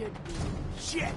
should be. Shit!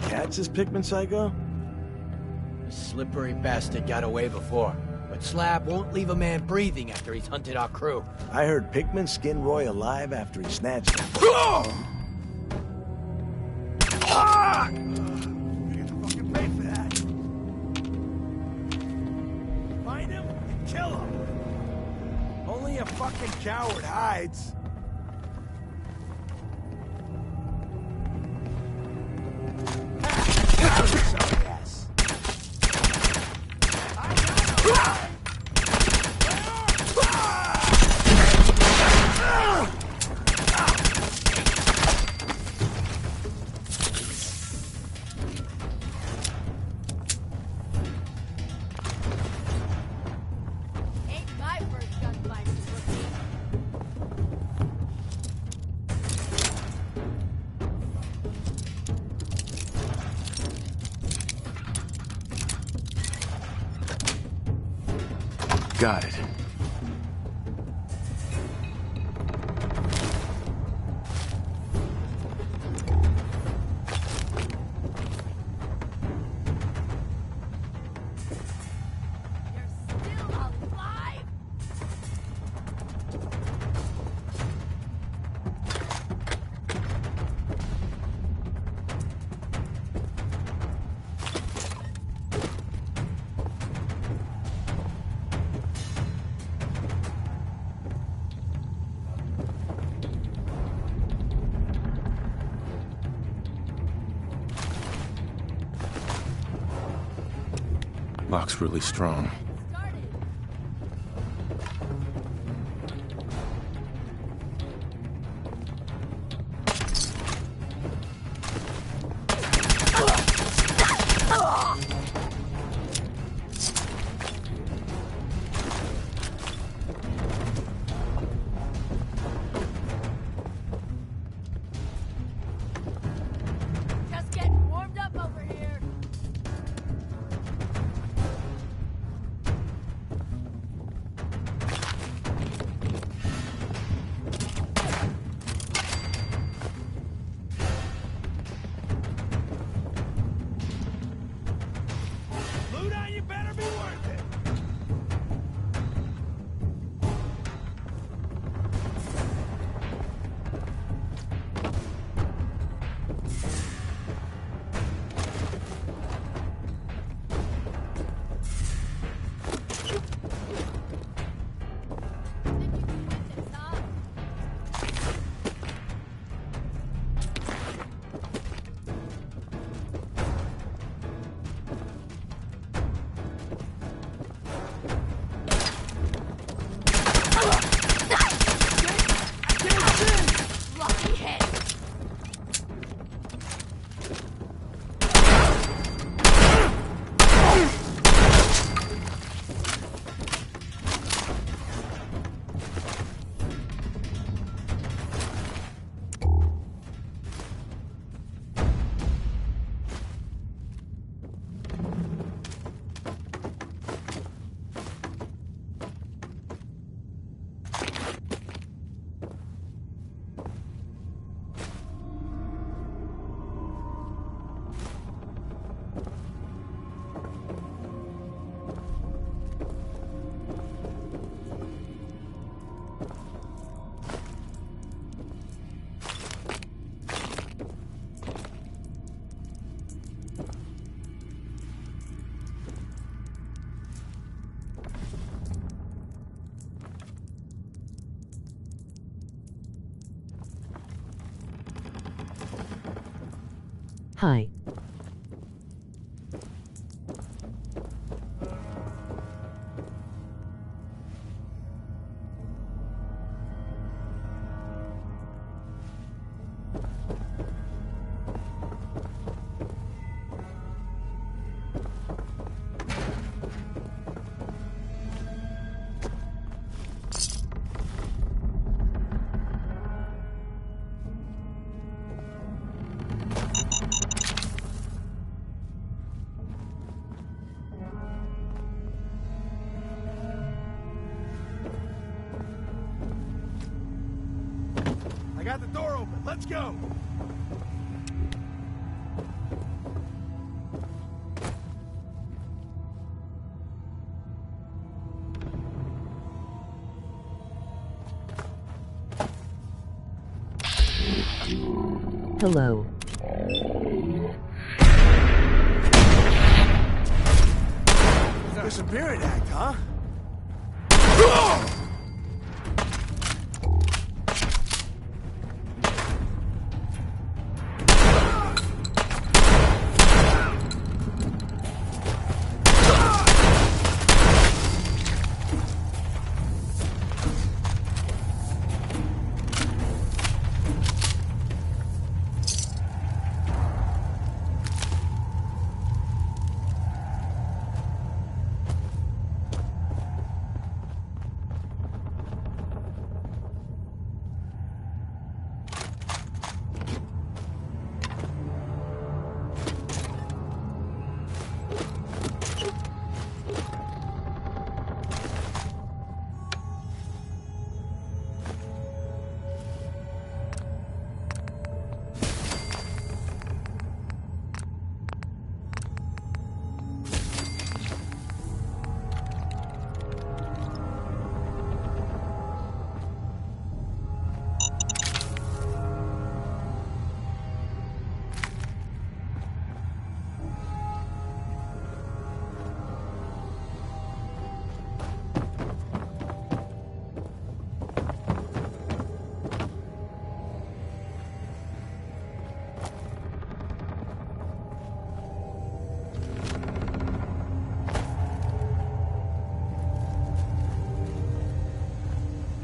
Catch this Pickman psycho? The slippery bastard got away before, but Slab won't leave a man breathing after he's hunted our crew. I heard Pickman skinned Roy alive after he snatched him. Ah! You have to fucking pay for that. Find him and kill him. Only a fucking coward hides. Got it. Lock's really strong. Hi. I got the door open. Let's go. Hello. Disappearing act, huh?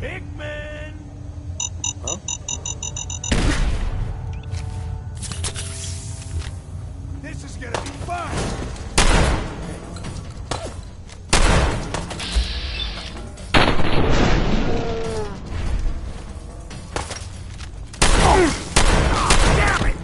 Hickman! Huh? This is gonna be fun! Damn it!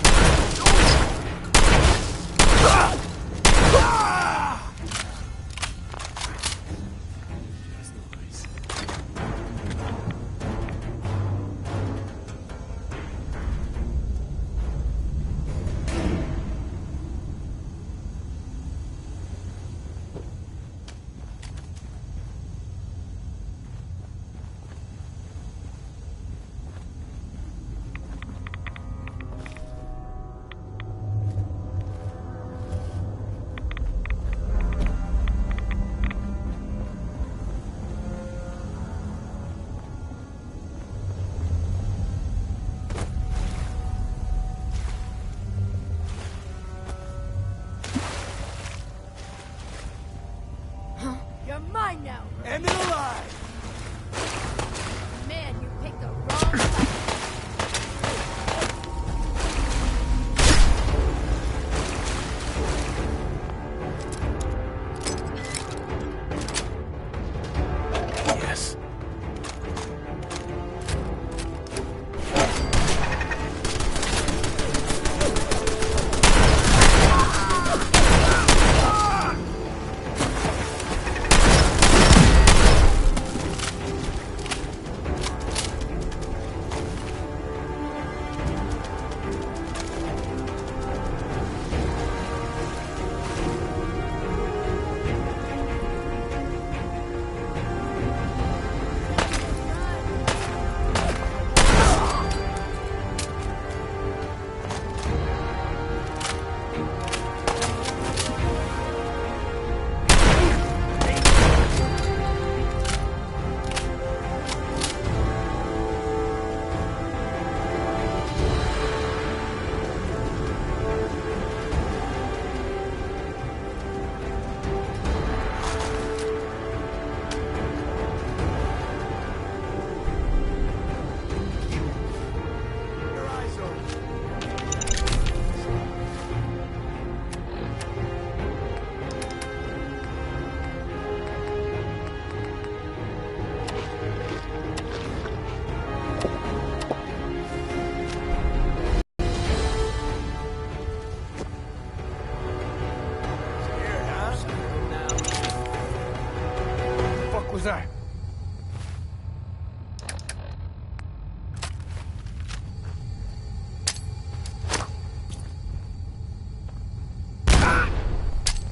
was that?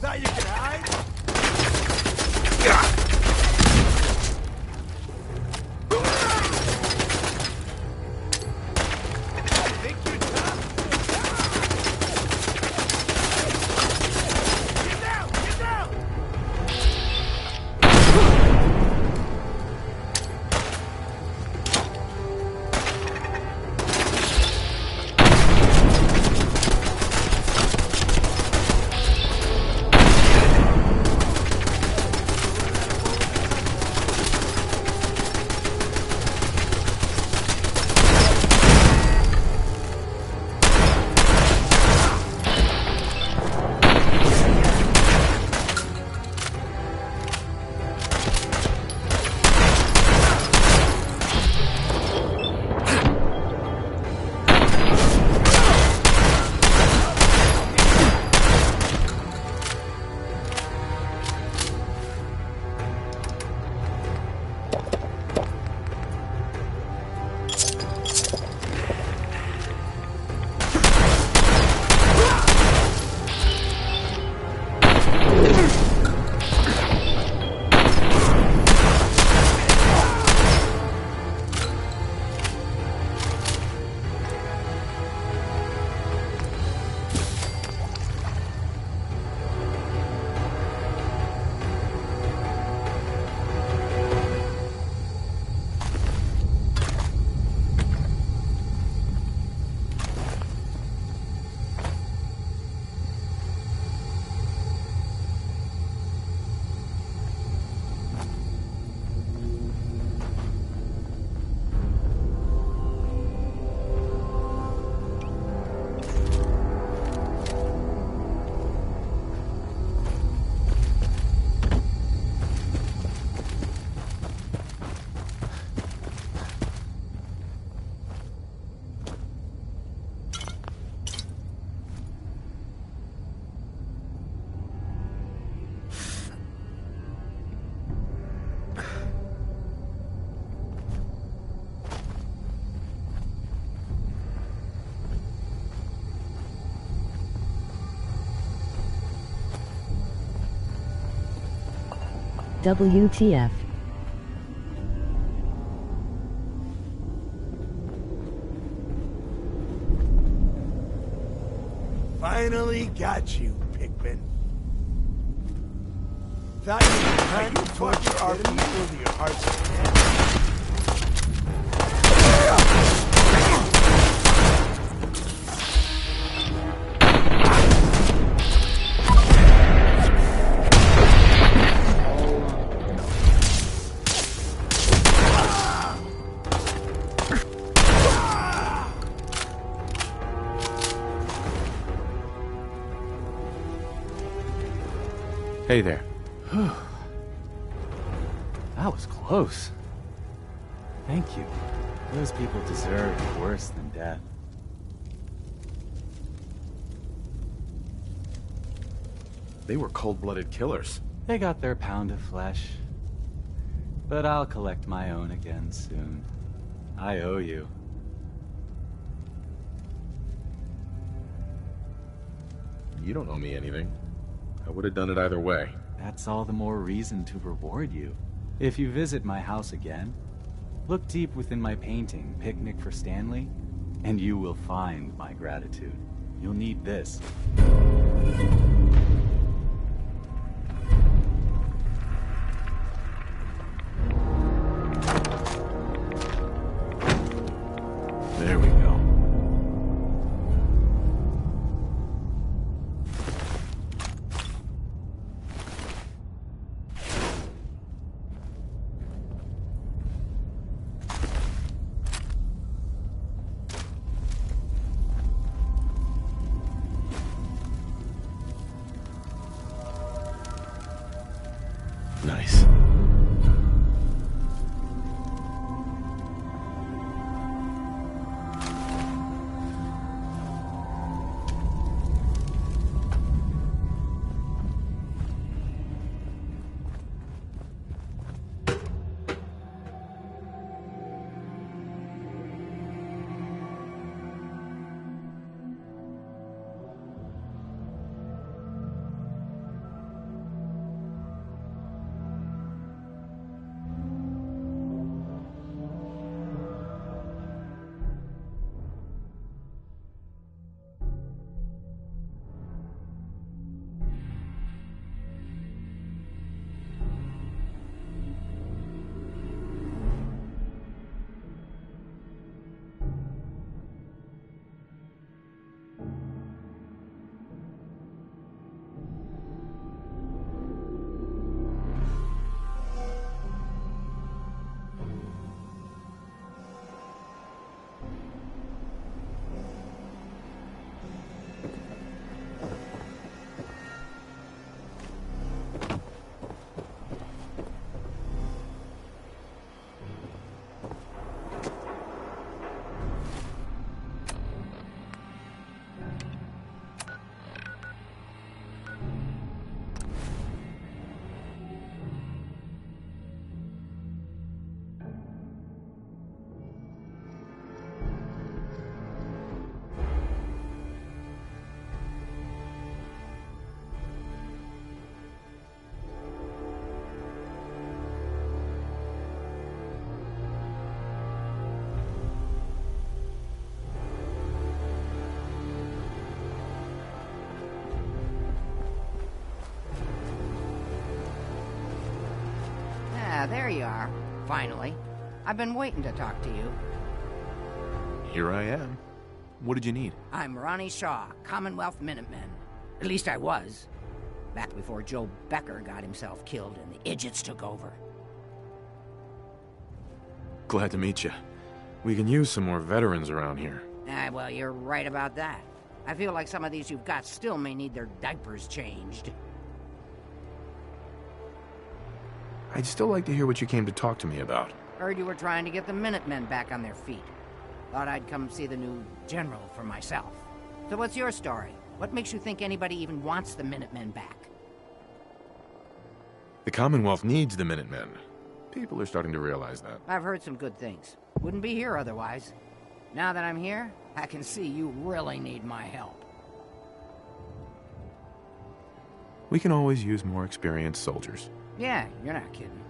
Thought you could hide? Think you're tough? Get down! Get down! WTF. Finally got you, Pikmin. Thought you could hunt and torture our people to your heart's content. Hey there. That was close. Thank you. Those people deserve worse than death. They were cold-blooded killers. They got their pound of flesh. But I'll collect my own again soon. I owe you. You don't owe me anything. I would have done it either way. That's all the more reason to reward you. If you visit my house again, look deep within my painting, Picnic for Stanley, and you will find my gratitude. You'll need this. There we go. Nice. there you are. Finally. I've been waiting to talk to you. Here I am. What did you need? I'm Ronnie Shaw, Commonwealth Minutemen. At least I was. Back before Joe Becker got himself killed and the idiots took over. Glad to meet you. We can use some more veterans around here. Well, you're right about that. I feel like some of these you've got still may need their diapers changed. I'd still like to hear what you came to talk to me about. Heard you were trying to get the Minutemen back on their feet. Thought I'd come see the new general for myself. So what's your story? What makes you think anybody even wants the Minutemen back? The Commonwealth needs the Minutemen. People are starting to realize that. I've heard some good things. Wouldn't be here otherwise. Now that I'm here, I can see you really need my help. We can always use more experienced soldiers. Yeah, you're not kidding.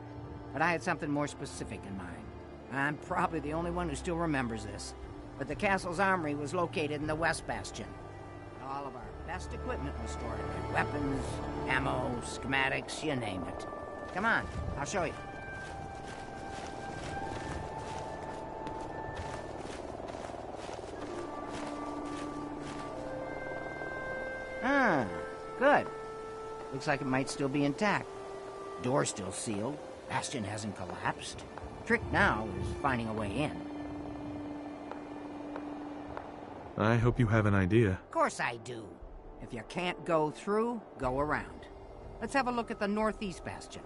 But I had something more specific in mind. I'm probably the only one who still remembers this. But the castle's armory was located in the West Bastion. All of our best equipment was stored there. Weapons, ammo, schematics, you name it. Come on, I'll show you. Good. Looks like it might still be intact. Door's still sealed. Bastion hasn't collapsed. Trick now is finding a way in. I hope you have an idea. Of course I do. If you can't go through, go around. Let's have a look at the Northeast Bastion.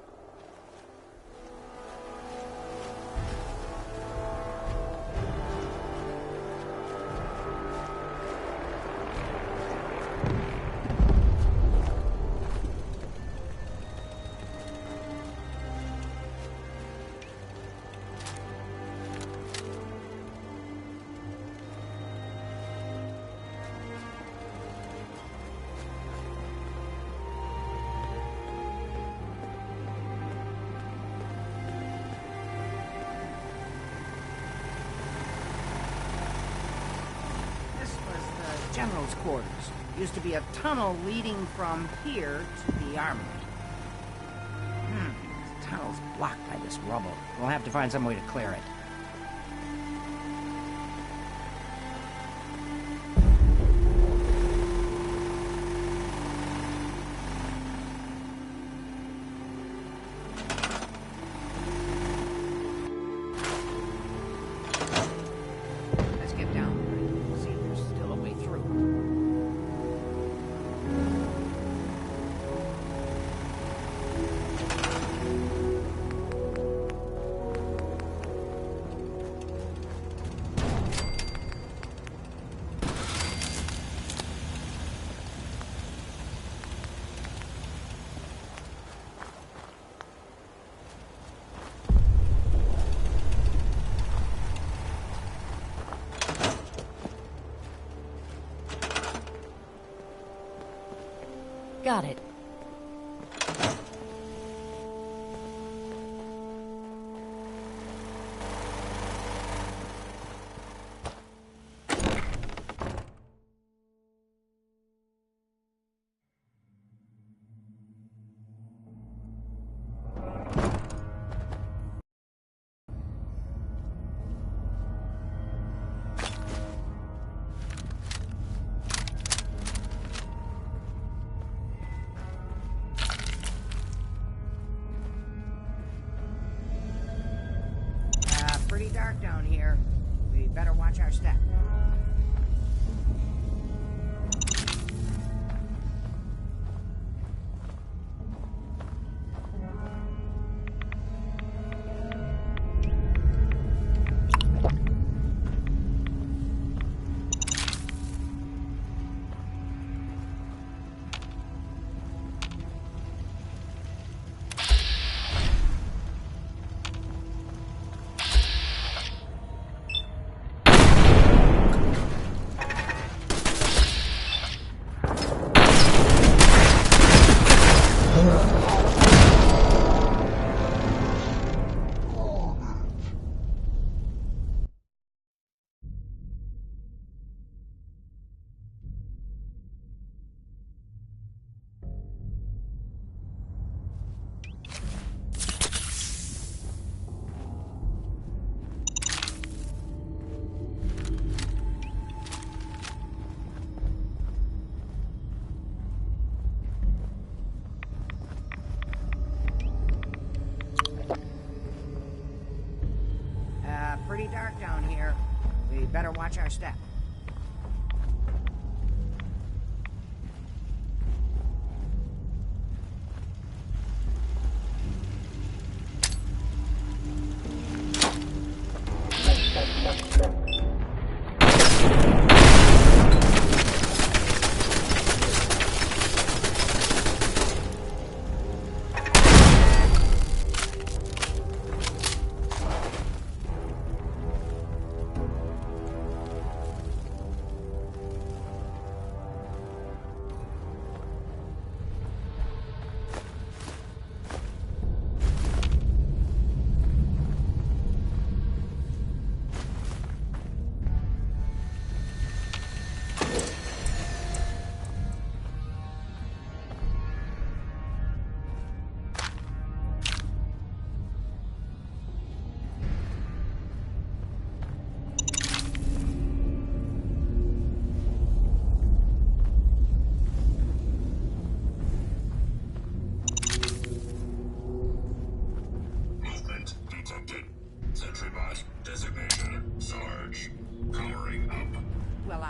General's quarters. Used to be a tunnel leading from here to the armory. The tunnel's blocked by this rubble. We'll have to find some way to clear it. Let's get down there. See if there's still a way through. Got it. Pretty dark down here. We better watch our step. dark down here. We better watch our step. Well,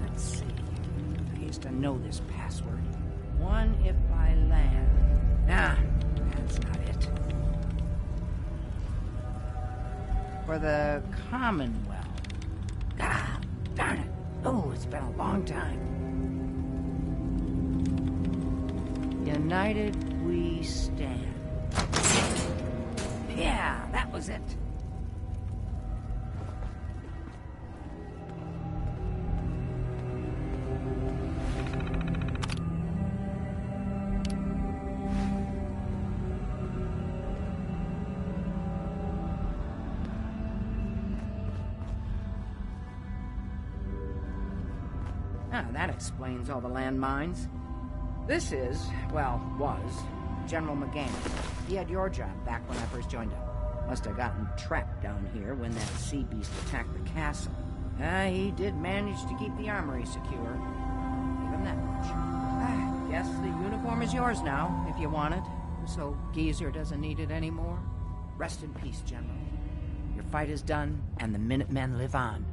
let's see. I used to know this password. One if I land. Nah, that's not it. For the Commonwealth. Ah, darn it. Oh, it's been a long time. United we stand. Yeah, that was it. Ah, that explains all the landmines. This is, well, was, General McGann. He had your job back when I first joined up. Must have gotten trapped down here when that sea beast attacked the castle. He did manage to keep the armory secure. I'll give him that much. Guess the uniform is yours now, if you want it. So Geezer doesn't need it anymore. Rest in peace, General. Your fight is done, and the Minutemen live on.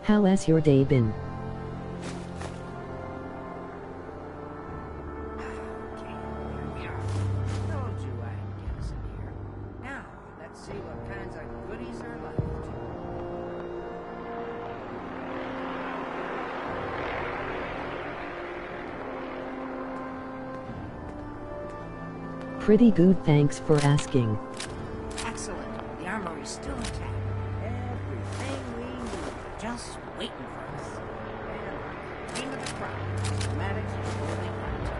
How has your day been? Okay, here we are. Told you I'd get us in here. Now, let's see what kinds of goodies are left. Pretty good, thanks for asking. Excellent. The armory's still intact. Everything we need. Just waiting for us. And cream of the crop. Schematics and building artillery.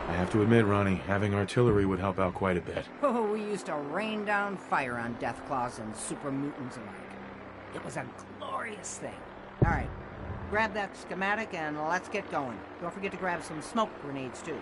I have to admit, Ronnie, having artillery would help out quite a bit. Oh, we used to rain down fire on Deathclaws and super mutants alike. It was a glorious thing. All right, grab that schematic and let's get going. Don't forget to grab some smoke grenades, too.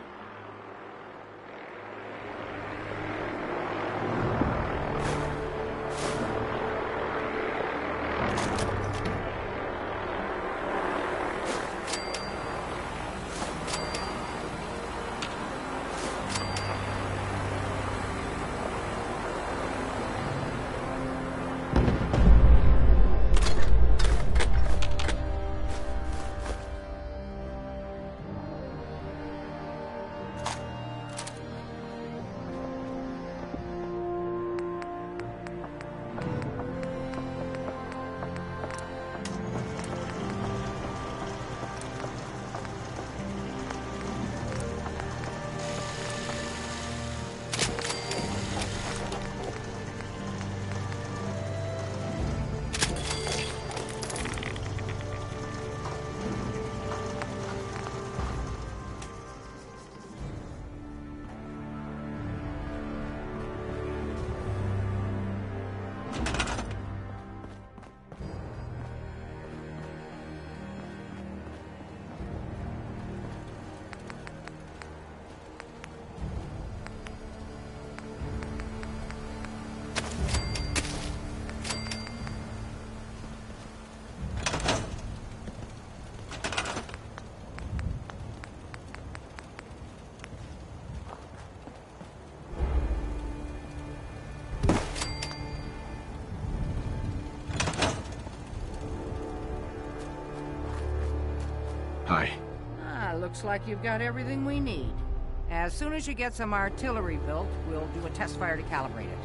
Hi. Looks like you've got everything we need. As soon as you get some artillery built, we'll do a test fire to calibrate it.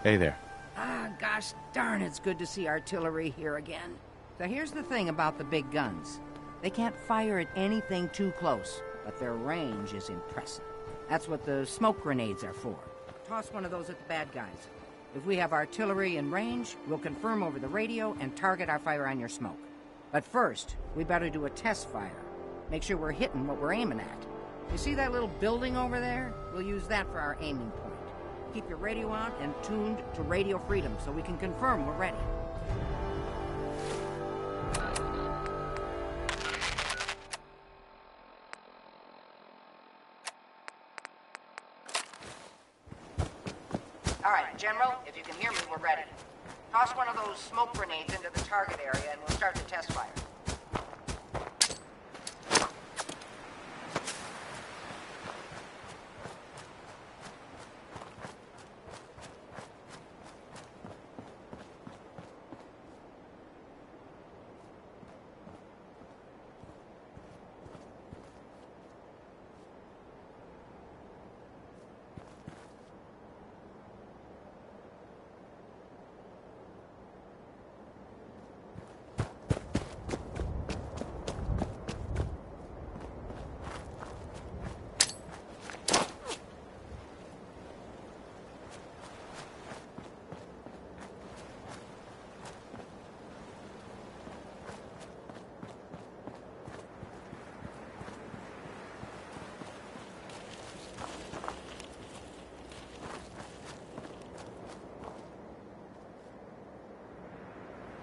Hey there. Ah, gosh darn, it's good to see artillery here again. So here's the thing about the big guns. They can't fire at anything too close, but their range is impressive. That's what the smoke grenades are for. Toss one of those at the bad guys. If we have artillery in range, we'll confirm over the radio and target our fire on your smoke. But first, we better do a test fire. Make sure we're hitting what we're aiming at. You see that little building over there? We'll use that for our aiming point. Keep your radio on and tuned to Radio Freedom so we can confirm we're ready. All right, General, if you can hear me, we're ready. Toss one of those smoke grenades into the target area and we'll start the test fire.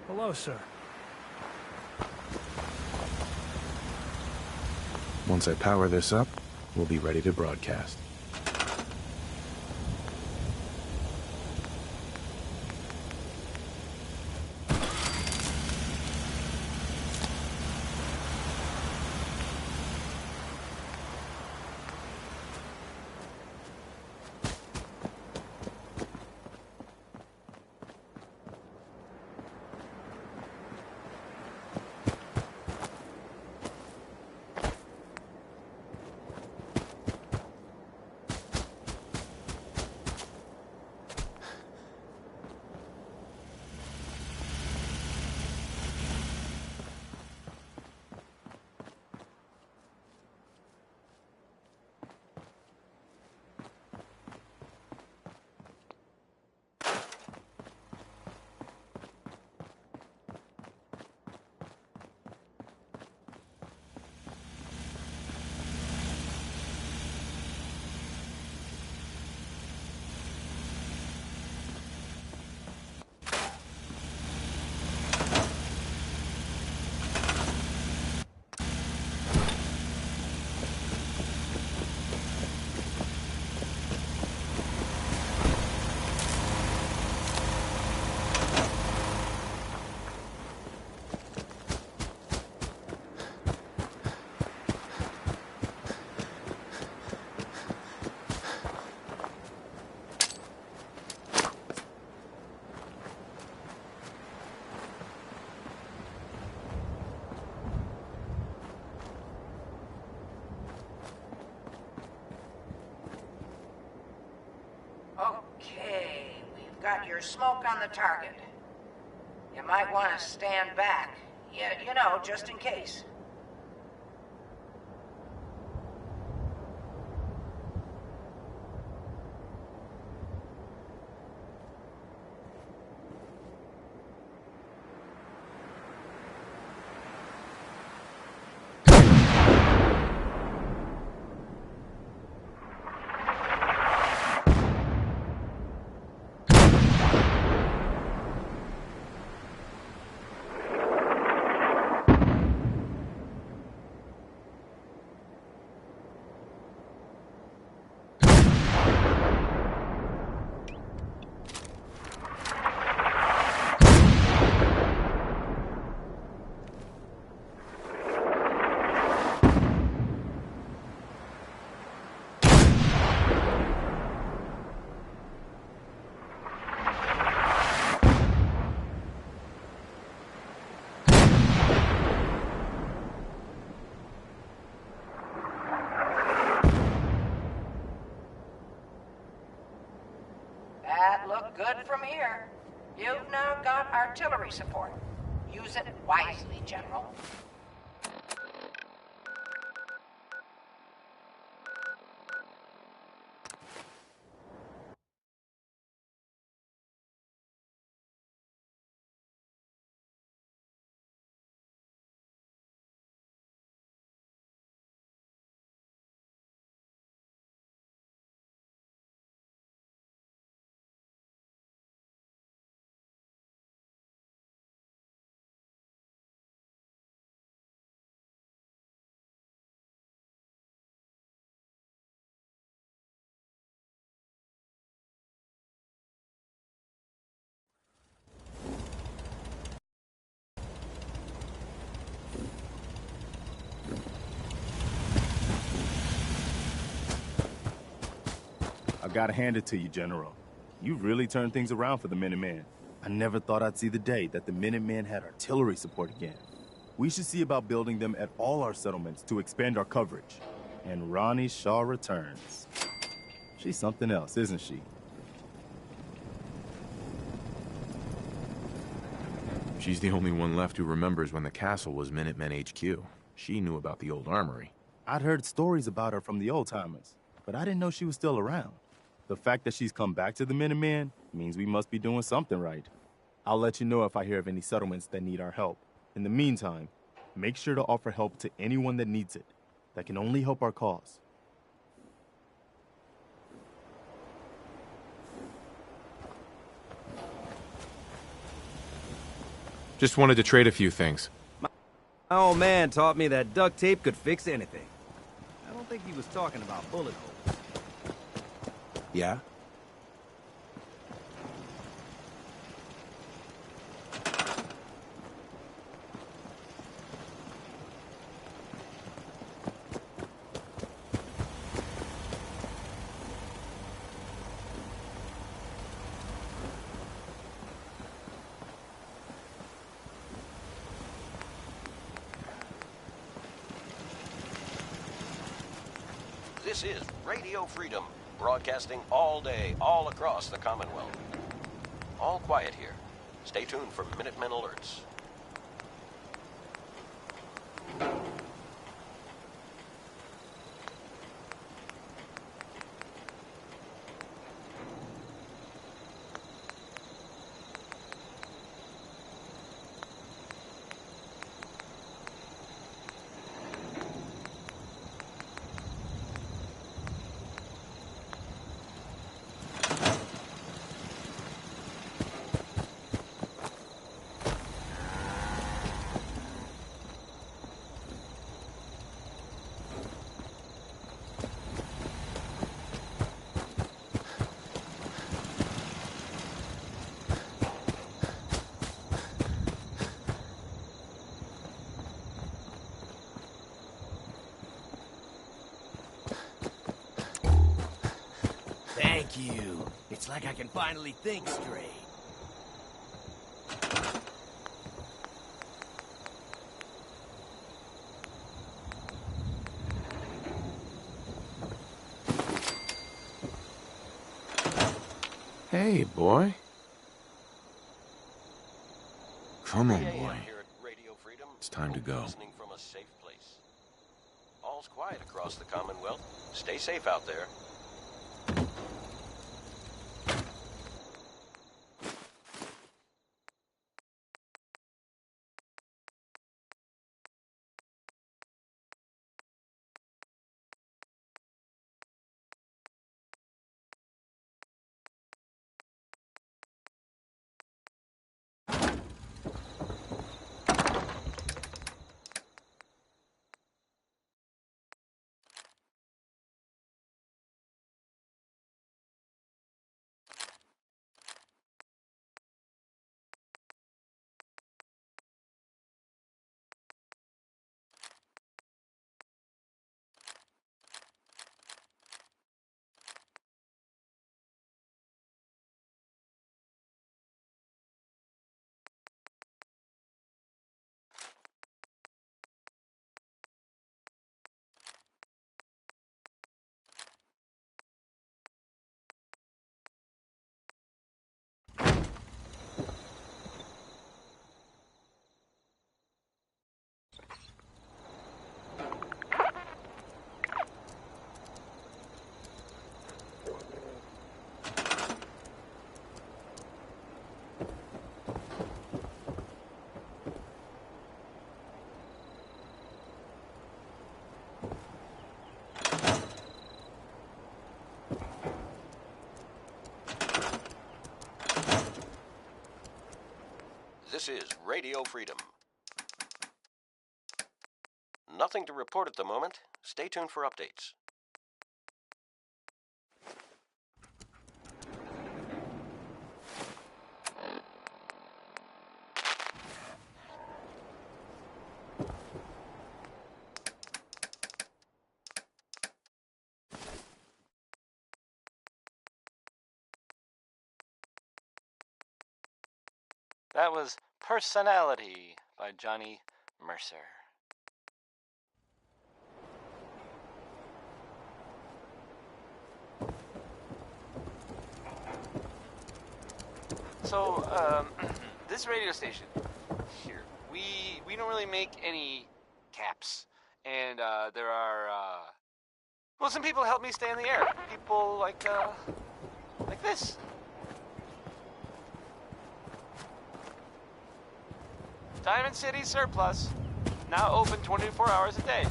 Hello, sir. Once I power this up, we'll be ready to broadcast. Okay, we've got your smoke on the target. You might want to stand back. You know, just in case. That looked good from here. You've now got artillery support. Use it wisely, General. gotta hand it to you, General. You really turned things around for the Minutemen. I never thought I'd see the day that the Minutemen had artillery support again. We should see about building them at all our settlements to expand our coverage. And Ronnie Shaw returns. She's something else, isn't she? She's the only one left who remembers when the castle was Minutemen HQ. She knew about the old armory. I'd heard stories about her from the old-timers, but I didn't know she was still around. The fact that she's come back to the Minutemen means we must be doing something right. I'll let you know if I hear of any settlements that need our help. In the meantime, make sure to offer help to anyone that needs it. That can only help our cause. Just wanted to trade a few things. My old man taught me that duct tape could fix anything. I don't think he was talking about bullet holes. Yeah? This is Radio Freedom, broadcasting all day, all across the Commonwealth. All quiet here. Stay tuned for Minutemen alerts. Thank you. It's like I can finally think straight. Hey, boy. Come on, 3 a.m. boy. here at Radio Freedom. It's time to go. Listening from a safe place. All's quiet across the Commonwealth. Stay safe out there. This is Radio Freedom. Nothing to report at the moment. Stay tuned for updates. That was Personality by Johnny Mercer. So, this radio station here, we don't really make any caps, and there are well, some people help me stay in the air. People like this. Diamond City Surplus, now open 24 hours a day.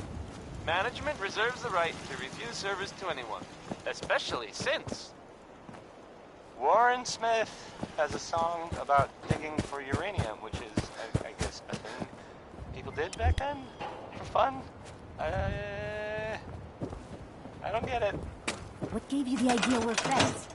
Management reserves the right to refuse service to anyone, especially since Warren Smith has a song about digging for uranium, which is, I guess, a thing people did back then for fun. I don't get it. What gave you the idea we're friends?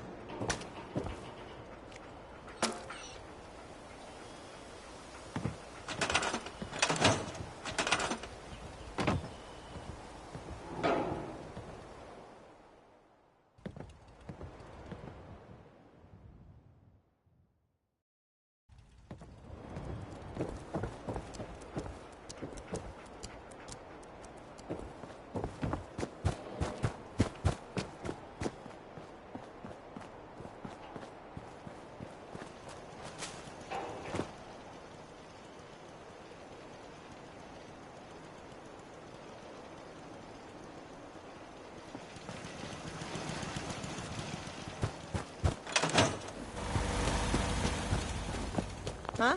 Huh?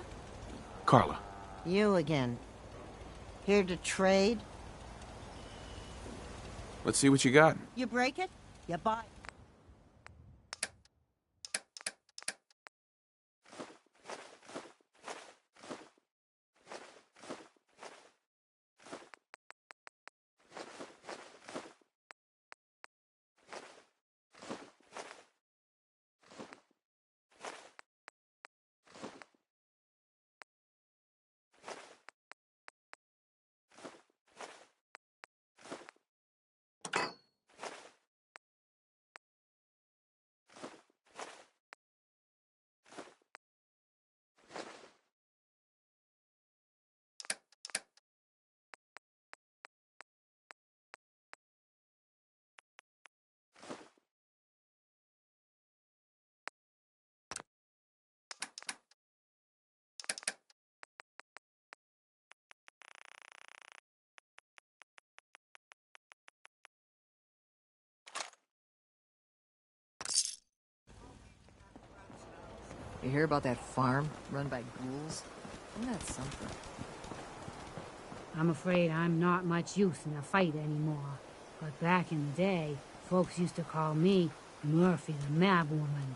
Carla. You again. Here to trade? Let's see what you got. You break it, you buy. You hear about that farm run by ghouls? Isn't that something? I'm afraid I'm not much use in a fight anymore. But back in the day, folks used to call me Murphy the Mad Woman.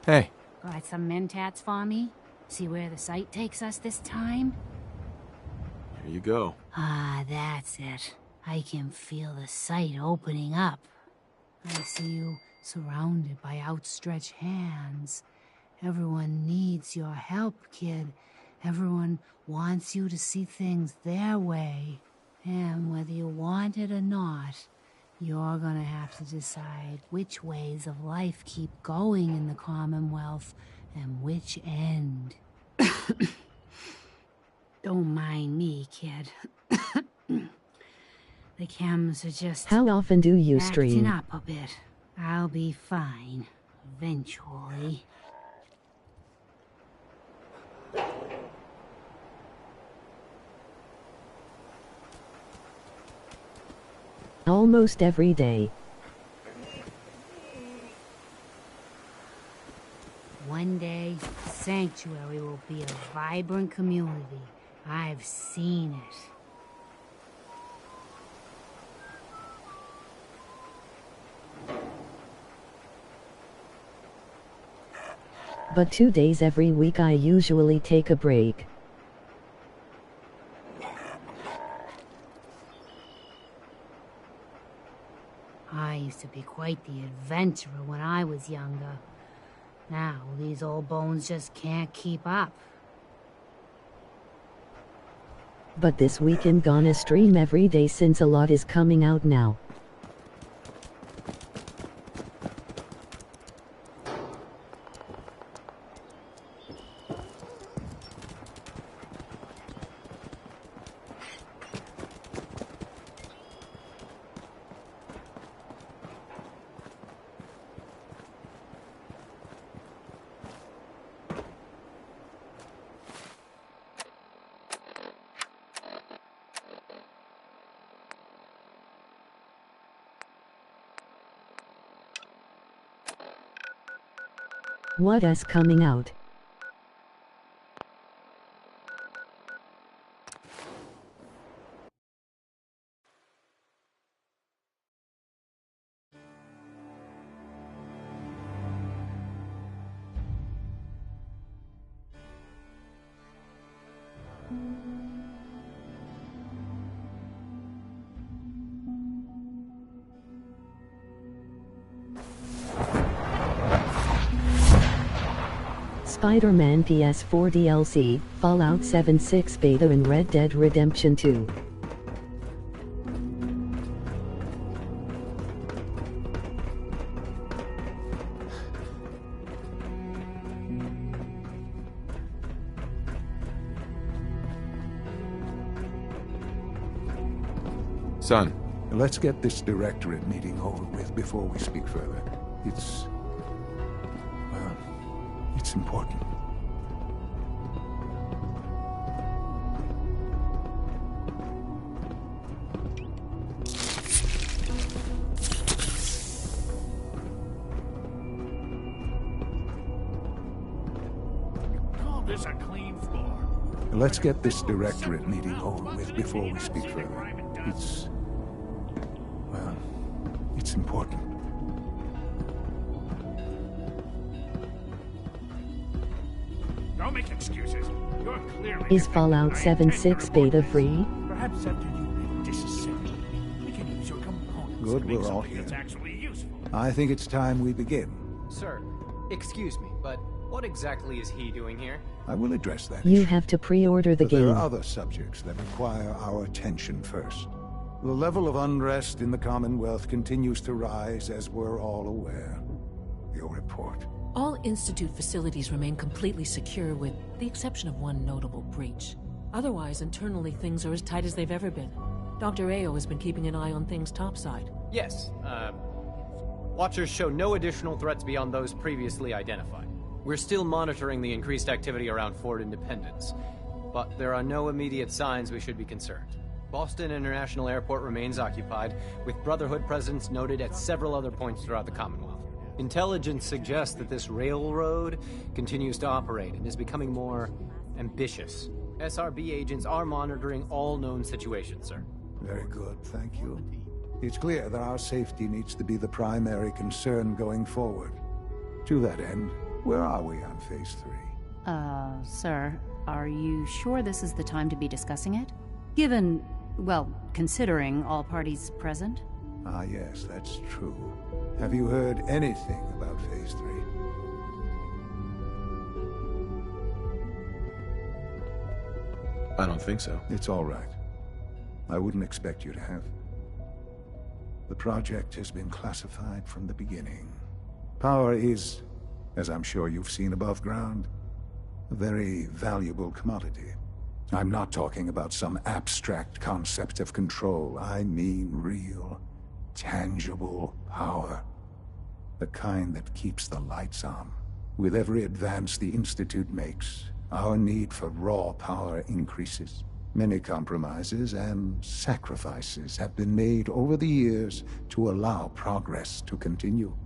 Hey. Got some mentats for me? See where the sight takes us this time? Here you go. Ah, that's it. I can feel the sight opening up. I see you surrounded by outstretched hands. Everyone needs your help, kid. Everyone wants you to see things their way. And whether you want it or not, you're gonna have to decide which ways of life keep going in the Commonwealth and which end. Don't mind me, kid. The chems are just... How often do you acting stream? up a bit. I'll be fine, eventually. Almost every day. One day, Sanctuary will be a vibrant community. I've seen it. But 2 days every week I usually take a break. I used to be quite the adventurer when I was younger. Now, these old bones just can't keep up. But this weekend gonna stream every day since a lot is coming out now. What is coming out? Spider-Man PS4 DLC, Fallout 76 Beta and Red Dead Redemption 2. Son. Let's get this directorate meeting over with before we speak further. It's important. Call this a clean floor. Let's get this directorate meeting over with before we speak further. It's important. Don't make excuses. You're clearly... Is Fallout 76 Beta free? Perhaps after you disassemble, we can use your components Good, to make we're all something here. that's actually useful. I think it's time we begin. Sir, excuse me, but what exactly is he doing here? I will address that You issue. have to pre-order the But there game. are other subjects that require our attention first. The level of unrest in the Commonwealth continues to rise, as we're all aware. Your report. All Institute facilities remain completely secure with the exception of one notable breach. Otherwise, internally, things are as tight as they've ever been. Dr. Ayo has been keeping an eye on things topside. Yes, Watchers show no additional threats beyond those previously identified. We're still monitoring the increased activity around Fort Independence, but there are no immediate signs we should be concerned. Boston International Airport remains occupied, with Brotherhood presence noted at several other points throughout the Commonwealth. Intelligence suggests that this railroad continues to operate and is becoming more ambitious. SRB agents are monitoring all known situations, sir. Very good, thank you. It's clear that our safety needs to be the primary concern going forward. To that end, where are we on Phase 3? Sir, are you sure this is the time to be discussing it? Given, well, considering all parties present? Ah, yes, that's true. Have you heard anything about Phase 3? I don't think so. It's all right. I wouldn't expect you to have. The project has been classified from the beginning. Power is, as I'm sure you've seen above ground, a very valuable commodity. I'm not talking about some abstract concept of control. I mean real, tangible power. The kind that keeps the lights on. With every advance the Institute makes, our need for raw power increases. Many compromises and sacrifices have been made over the years to allow progress to continue.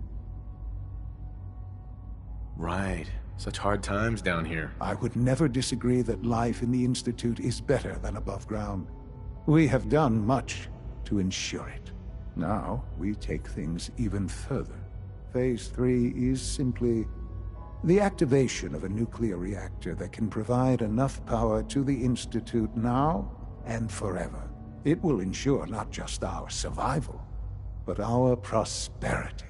Right. Such hard times down here. I would never disagree that life in the Institute is better than above ground. We have done much to ensure it. Now, we take things even further. Phase 3 is simply the activation of a nuclear reactor that can provide enough power to the Institute now and forever. It will ensure not just our survival, but our prosperity.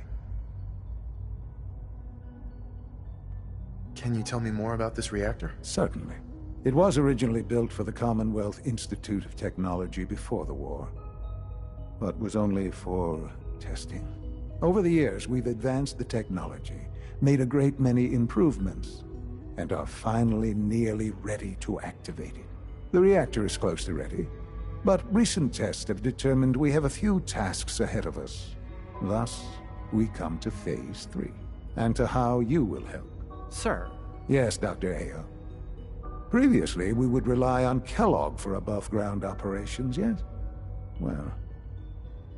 Can you tell me more about this reactor? Certainly. It was originally built for the Commonwealth Institute of Technology before the war, but was only for testing. Over the years, we've advanced the technology, made a great many improvements, and are finally nearly ready to activate it. The reactor is close to ready, but recent tests have determined we have a few tasks ahead of us. Thus, we come to Phase 3, and to how you will help. Sir? Yes, Dr. Ayo. Previously, we would rely on Kellogg for above-ground operations, yes? Well,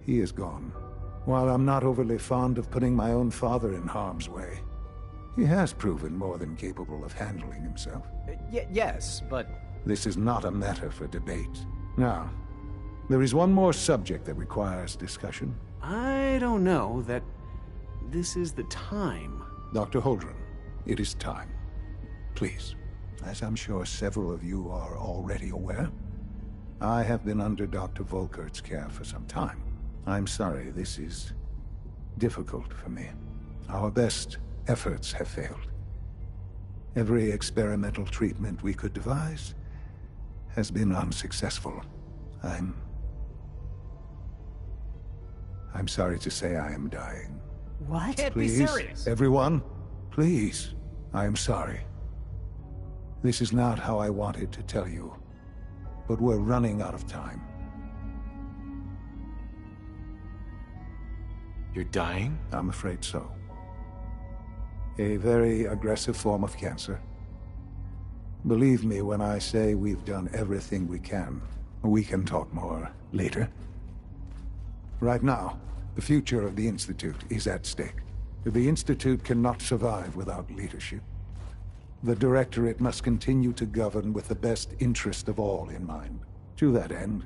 he is gone. While I'm not overly fond of putting my own father in harm's way, He has proven more than capable of handling himself. Yes, but... This is not a matter for debate. Now, there is one more subject that requires discussion. I don't know that this is the time. Dr. Holdren, it is time. Please, as I'm sure several of you are already aware, I have been under Dr. Volkert's care for some time. I'm sorry, this is difficult for me. Our best efforts have failed. Every experimental treatment we could devise has been unsuccessful. I'm sorry to say I am dying. What? Can't Please, be serious. everyone, please. I am sorry. This is not how I wanted to tell you, but we're running out of time. You're dying? I'm afraid so. A very aggressive form of cancer. Believe me when I say we've done everything we can. We can talk more later. Right now, the future of the Institute is at stake. The Institute cannot survive without leadership. The Directorate must continue to govern with the best interest of all in mind. To that end,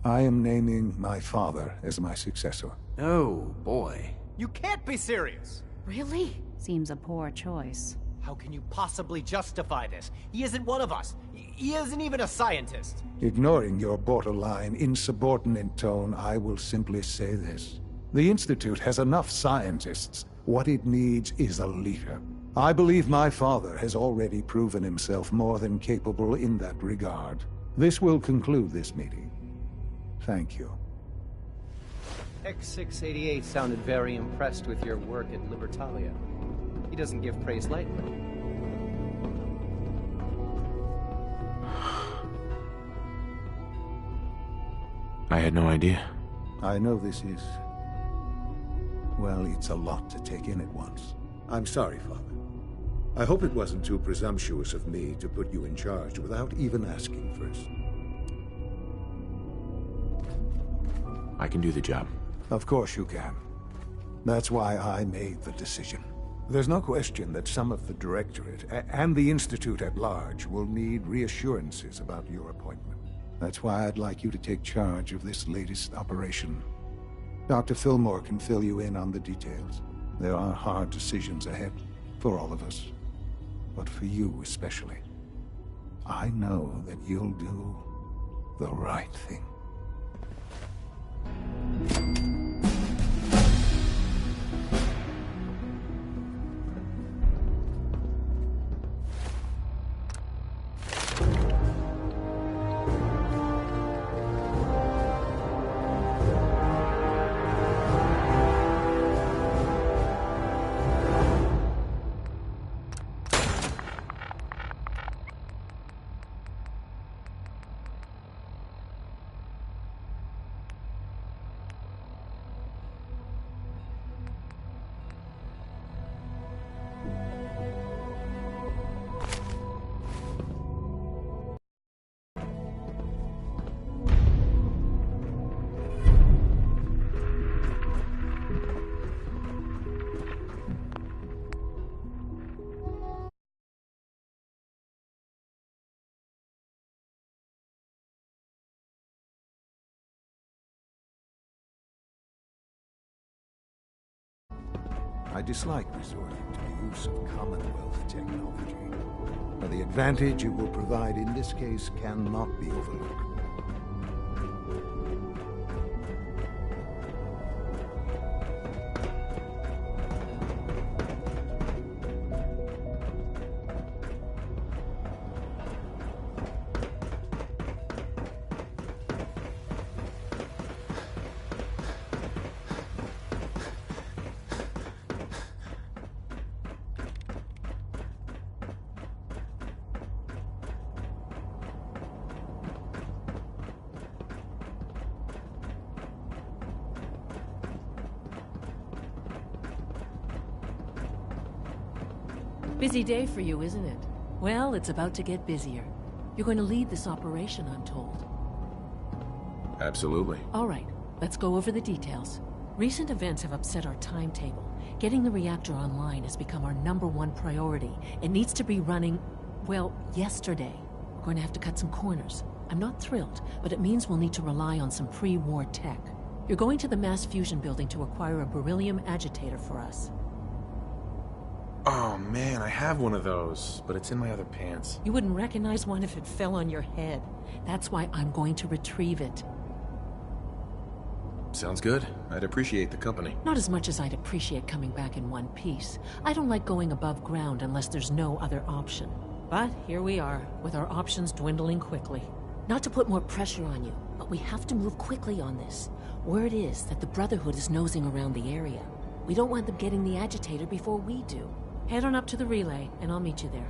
I am naming my father as my successor. Oh, boy. You can't be serious! Really? Seems a poor choice. How can you possibly justify this? He isn't one of us. He isn't even a scientist. Ignoring your borderline, insubordinate tone, I will simply say this. The Institute has enough scientists. What it needs is a leader. I believe my father has already proven himself more than capable in that regard. This will conclude this meeting. Thank you. X688 sounded very impressed with your work at Libertalia. He doesn't give praise lightly. I had no idea. I know this is... well, it's a lot to take in at once. I'm sorry, Father. I hope it wasn't too presumptuous of me to put you in charge without even asking first. I can do the job. Of course you can. That's why I made the decision. There's no question that some of the Directorate and the Institute at large will need reassurances about your appointment. That's why I'd like you to take charge of this latest operation. Dr. Fillmore can fill you in on the details. There are hard decisions ahead for all of us, but for you especially. I know that you'll do the right thing. I dislike resorting to the use of Commonwealth technology, but the advantage it will provide in this case cannot be overlooked. Busy day for you, isn't it? Well, it's about to get busier. You're going to lead this operation, I'm told. Absolutely. All right, let's go over the details. Recent events have upset our timetable, Getting the reactor online has become our #1 priority. It needs to be running, well, yesterday. We're going to have to cut some corners. I'm not thrilled, but it means we'll need to rely on some pre-war tech. You're going to the mass fusion building to acquire a beryllium agitator for us. Oh man, I have one of those, but it's in my other pants. You wouldn't recognize one if it fell on your head. That's why I'm going to retrieve it. Sounds good. I'd appreciate the company. Not as much as I'd appreciate coming back in one piece. I don't like going above ground unless there's no other option. But here we are, with our options dwindling quickly. Not to put more pressure on you, but we have to move quickly on this. Word is that the Brotherhood is nosing around the area. We don't want them getting the agitator before we do. Head on up to the relay, and I'll meet you there.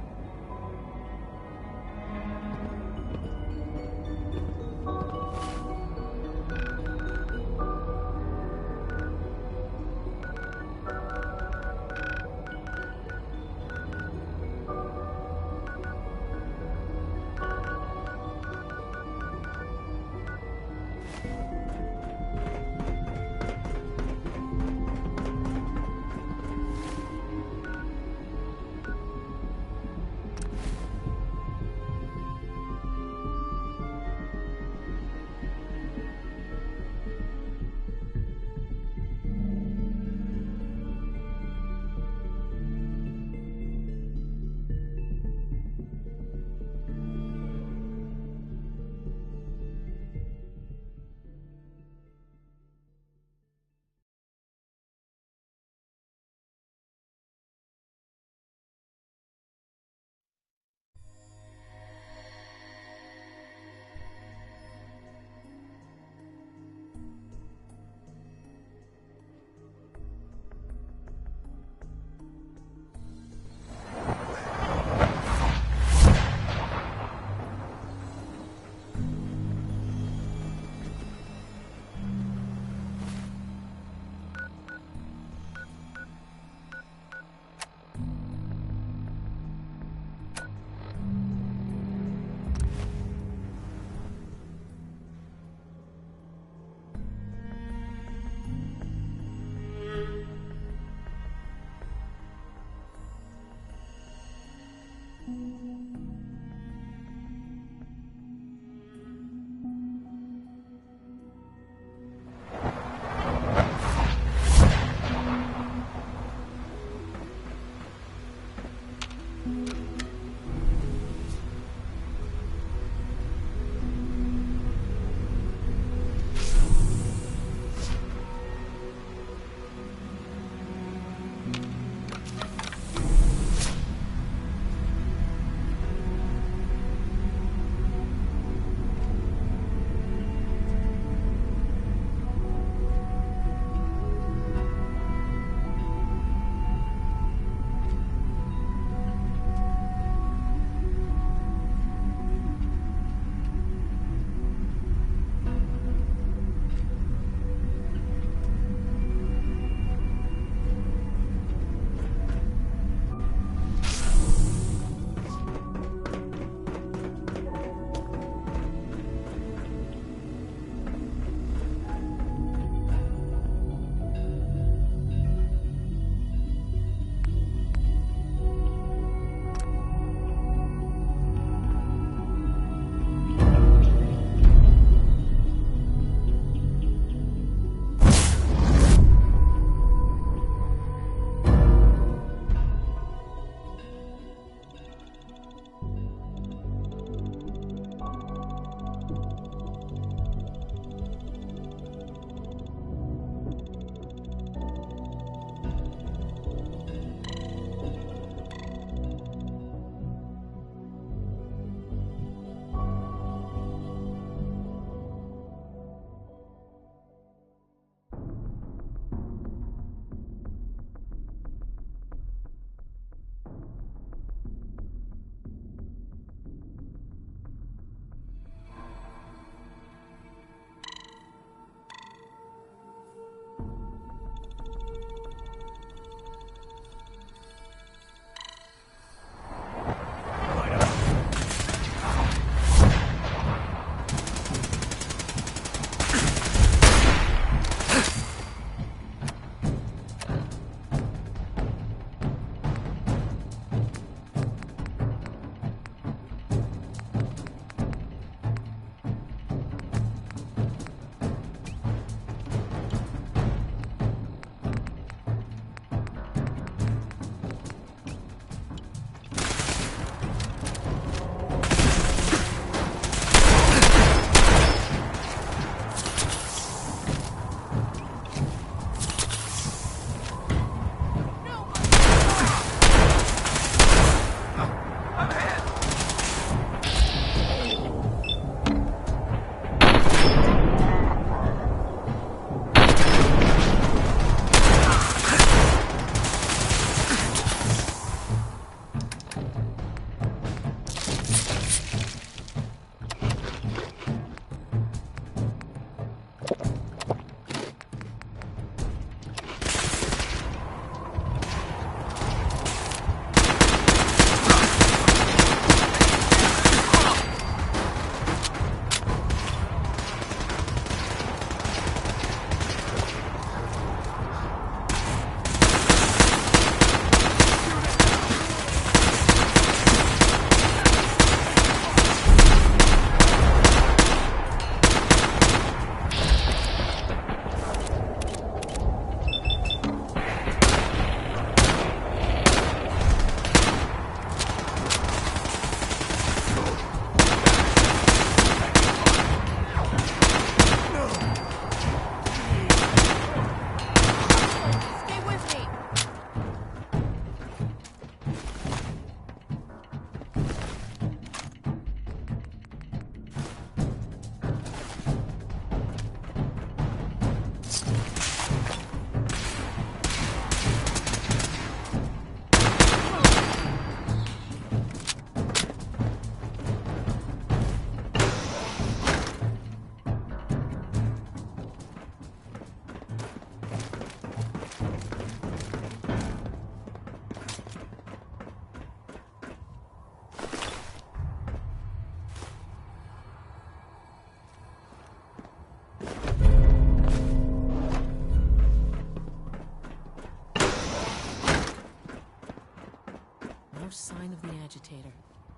no sign of the agitator.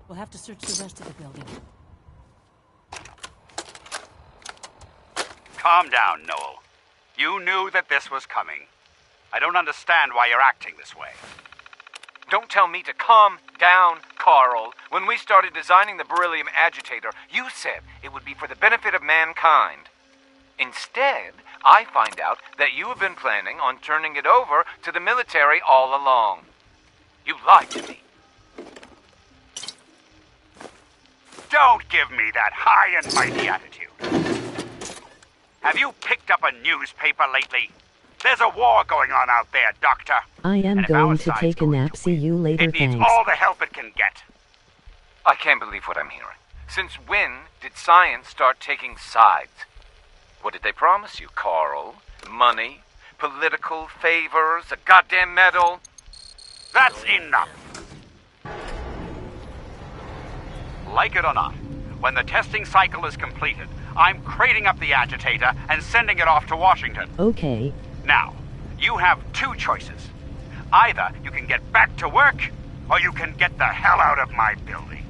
We'll have to search the rest of the building. Calm down, Noel. You knew that this was coming. I don't understand why you're acting this way. Don't tell me to calm down, Carl. When we started designing the beryllium agitator, you said it would be for the benefit of mankind. Instead, I find out that you have been planning on turning it over to the military all along. You lied to me. Don't give me that high and mighty attitude. Have you picked up a newspaper lately? There's a war going on out there, Doctor. I am going to take a nap. See you later, It needs thanks. all the help it can get. I can't believe what I'm hearing. Since when did science start taking sides? What did they promise you, Carl? Money? Political favors? A goddamn medal? That's enough. Like it or not, when the testing cycle is completed, I'm crating up the agitator and sending it off to Washington. Okay. Now, you have two choices. Either you can get back to work, or you can get the hell out of my building.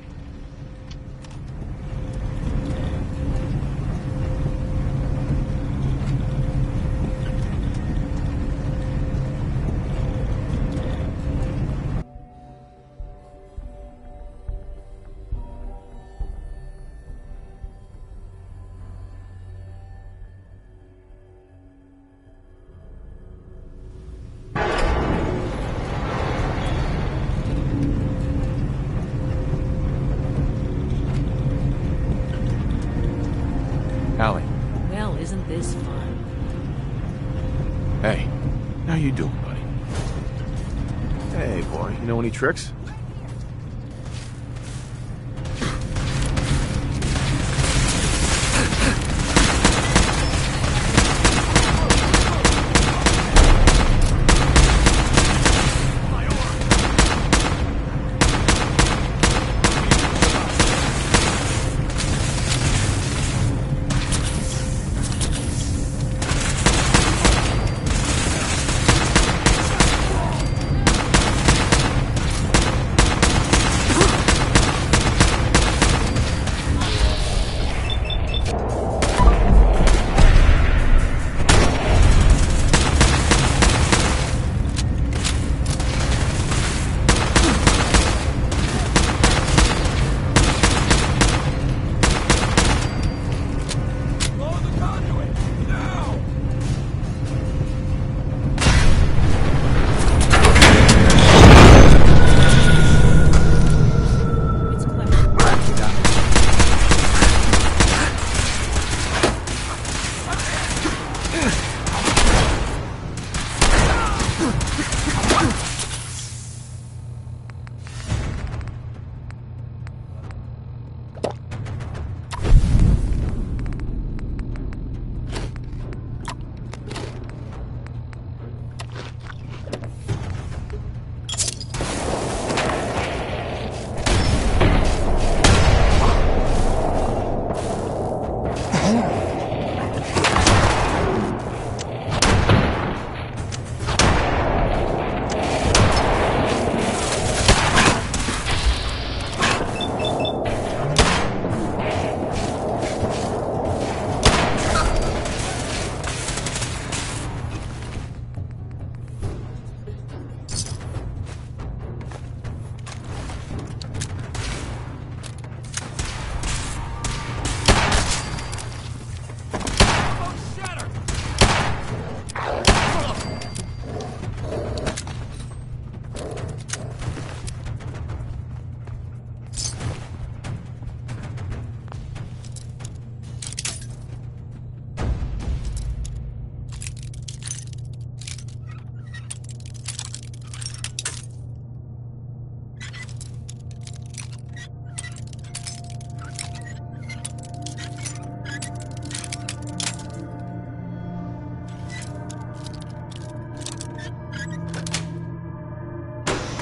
Allie. Well, isn't this fun? Hey. How you doing, buddy? Hey, boy. You know any tricks?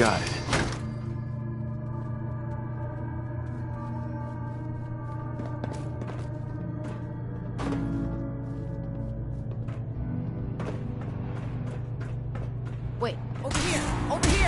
Got it. Wait, over here! Over here!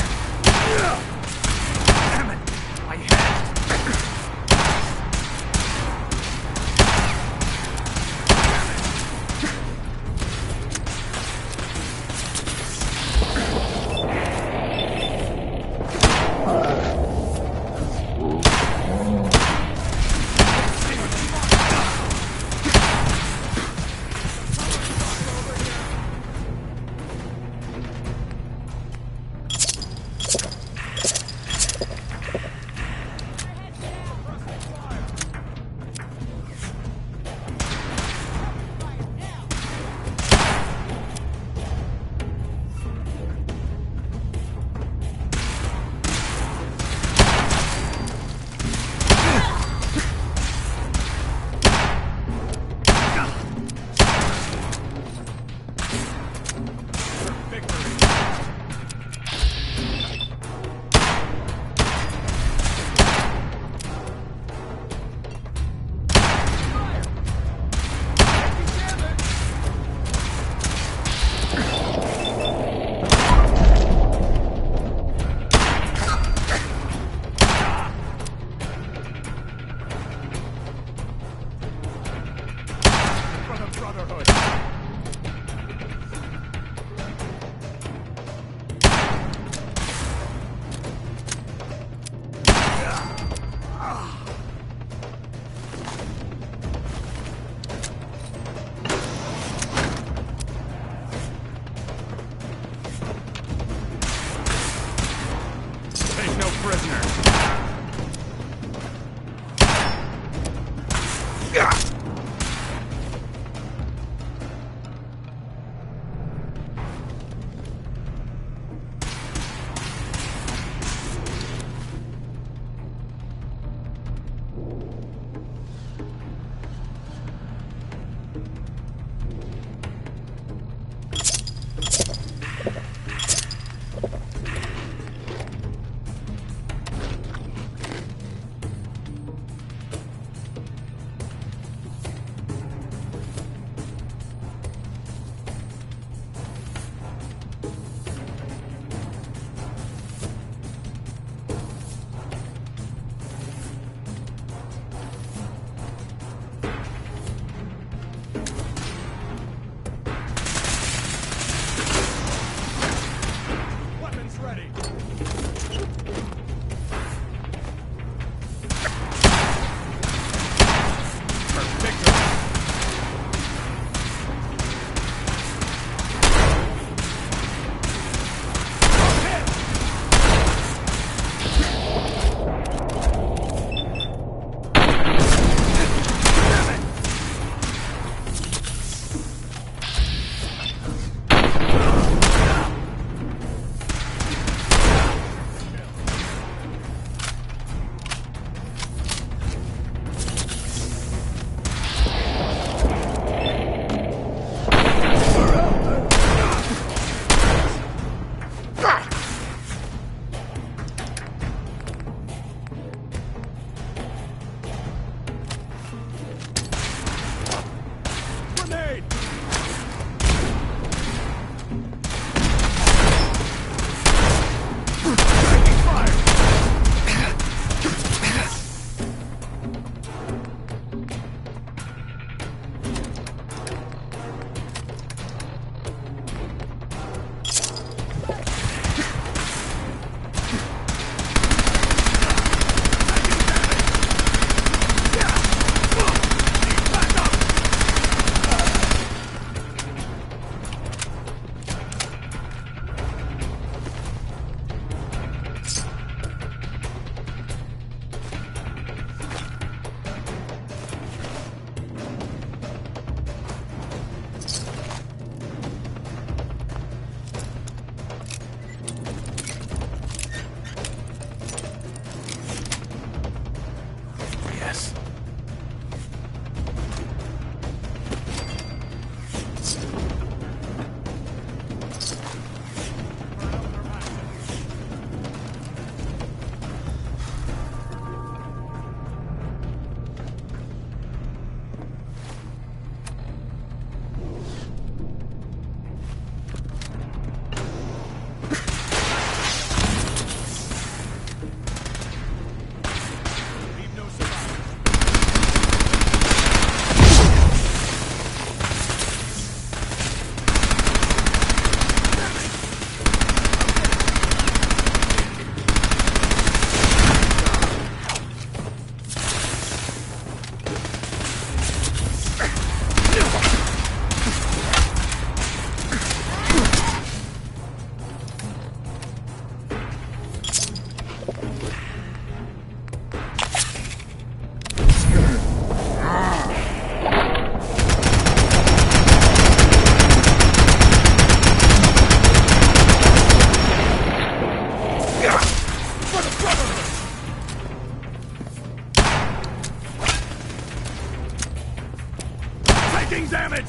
Taking damage!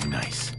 Nice.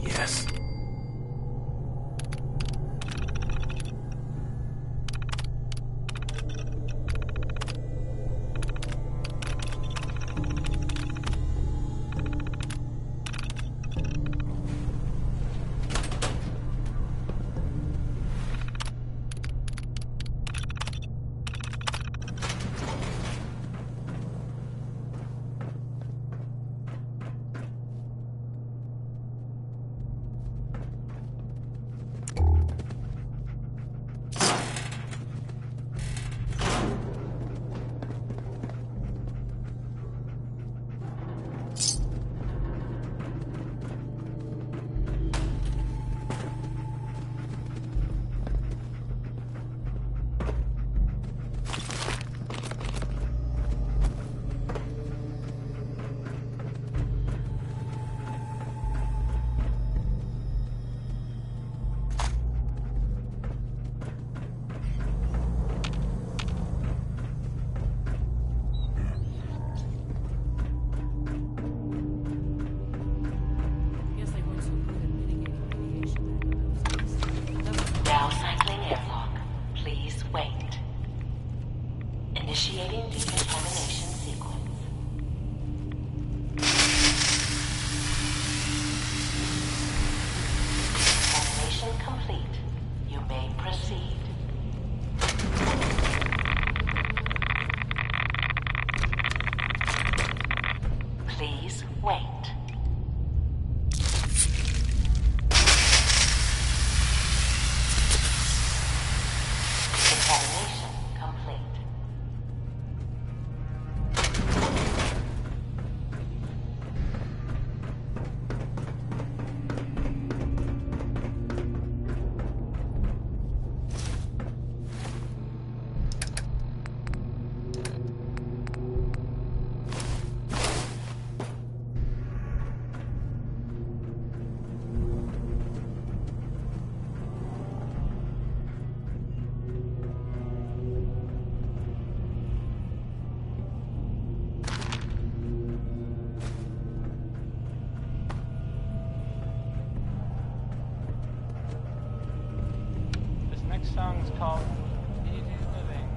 Yes. Now cycling airlock. Please wait. Initiating decontamination sequence. Decontamination complete. You may proceed. Please wait. Decontamination complete. call. Easy living.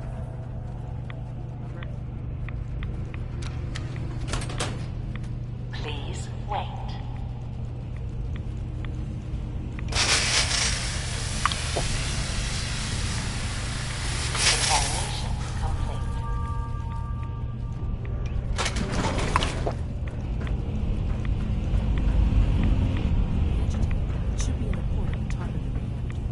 Please wait. Examination complete. Should be in the port at the top of the reactor.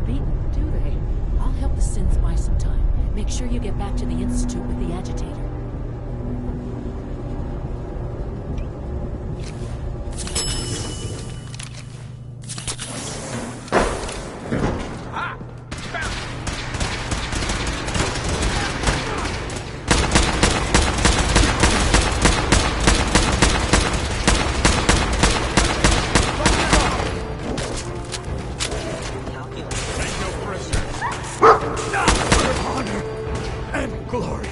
get beaten, do they? I'll help the synths buy some time. Make sure you get back to the Institute with the agitator. Honor and glory.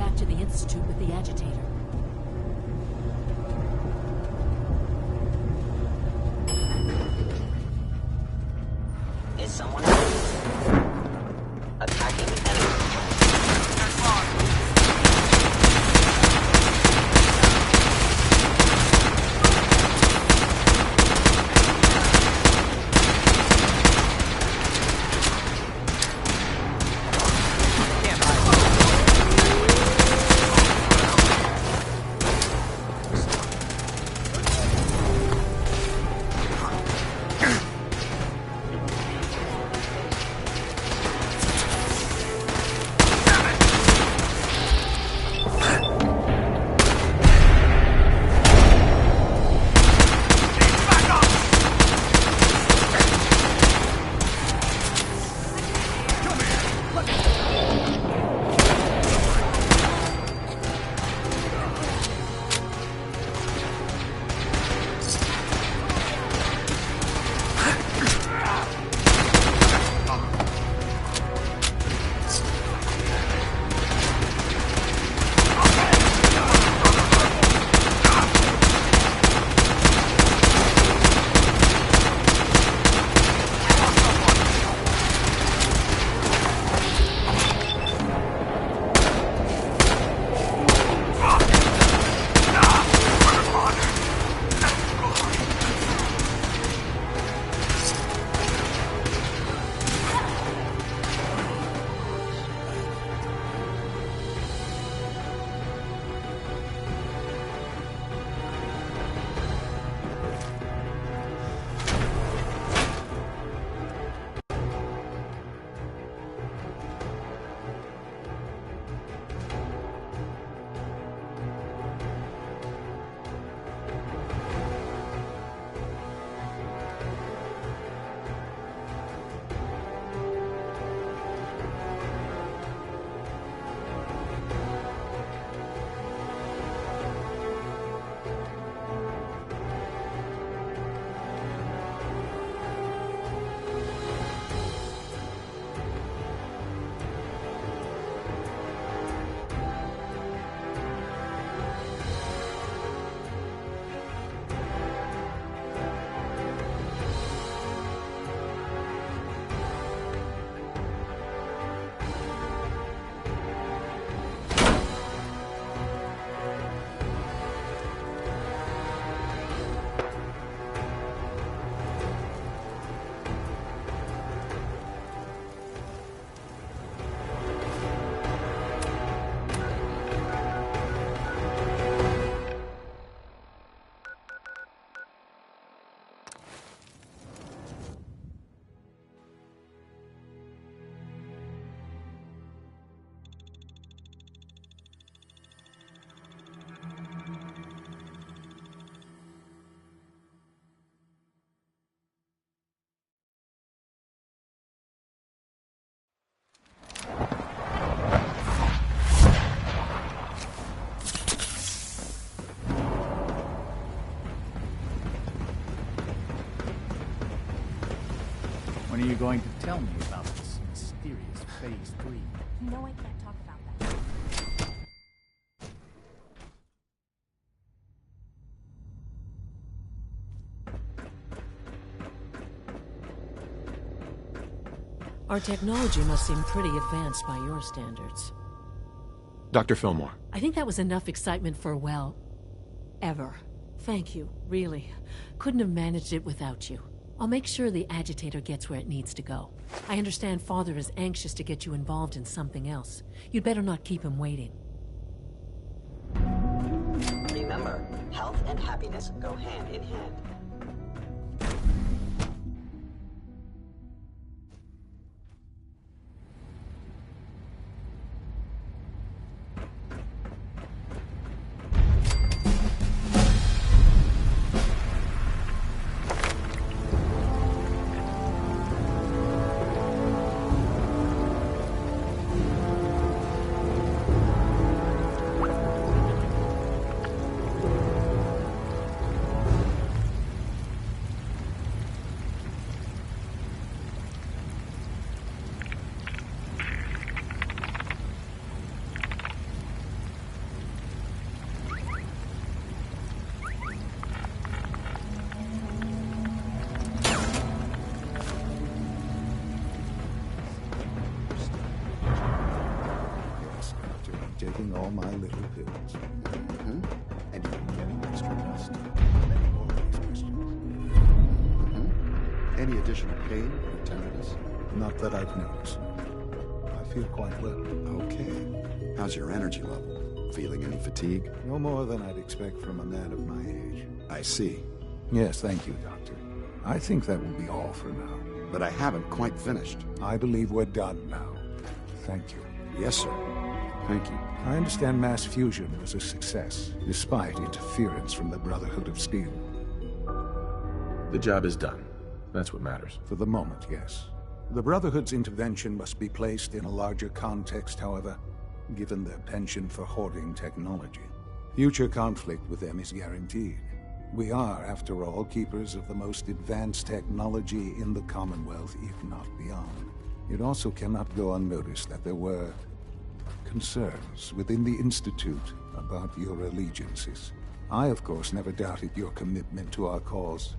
back to the Institute with the agitator. Is someone attacking the enemy? When are you going to tell me about this mysterious Phase 3? No, I can't talk about that. Our technology must seem pretty advanced by your standards. Dr. Fillmore. I think that was enough excitement for, well, ever. Thank you, really. Couldn't have managed it without you. I'll make sure the agitator gets where it needs to go. I understand Father is anxious to get you involved in something else. You'd better not keep him waiting. Remember, health and happiness go hand in hand. taking all my little pills. And you've been getting extra rest. Many more of these questions. Any additional pain or tenderness? Not that I've noticed. I feel quite well. Okay. How's your energy level? Feeling any fatigue? No more than I'd expect from a man of my age. I see. Yes, thank you, Doctor. I think that will be all for now. But I haven't quite finished. I believe we're done now. Thank you. Yes, sir. Thank you. I understand mass fusion was a success, despite interference from the Brotherhood of Steel. The job is done. That's what matters. For the moment, yes. The Brotherhood's intervention must be placed in a larger context, however, given their penchant for hoarding technology. Future conflict with them is guaranteed. We are, after all, keepers of the most advanced technology in the Commonwealth, if not beyond. It also cannot go unnoticed that there were concerns within the Institute about your allegiances. I, of course, never doubted your commitment to our cause.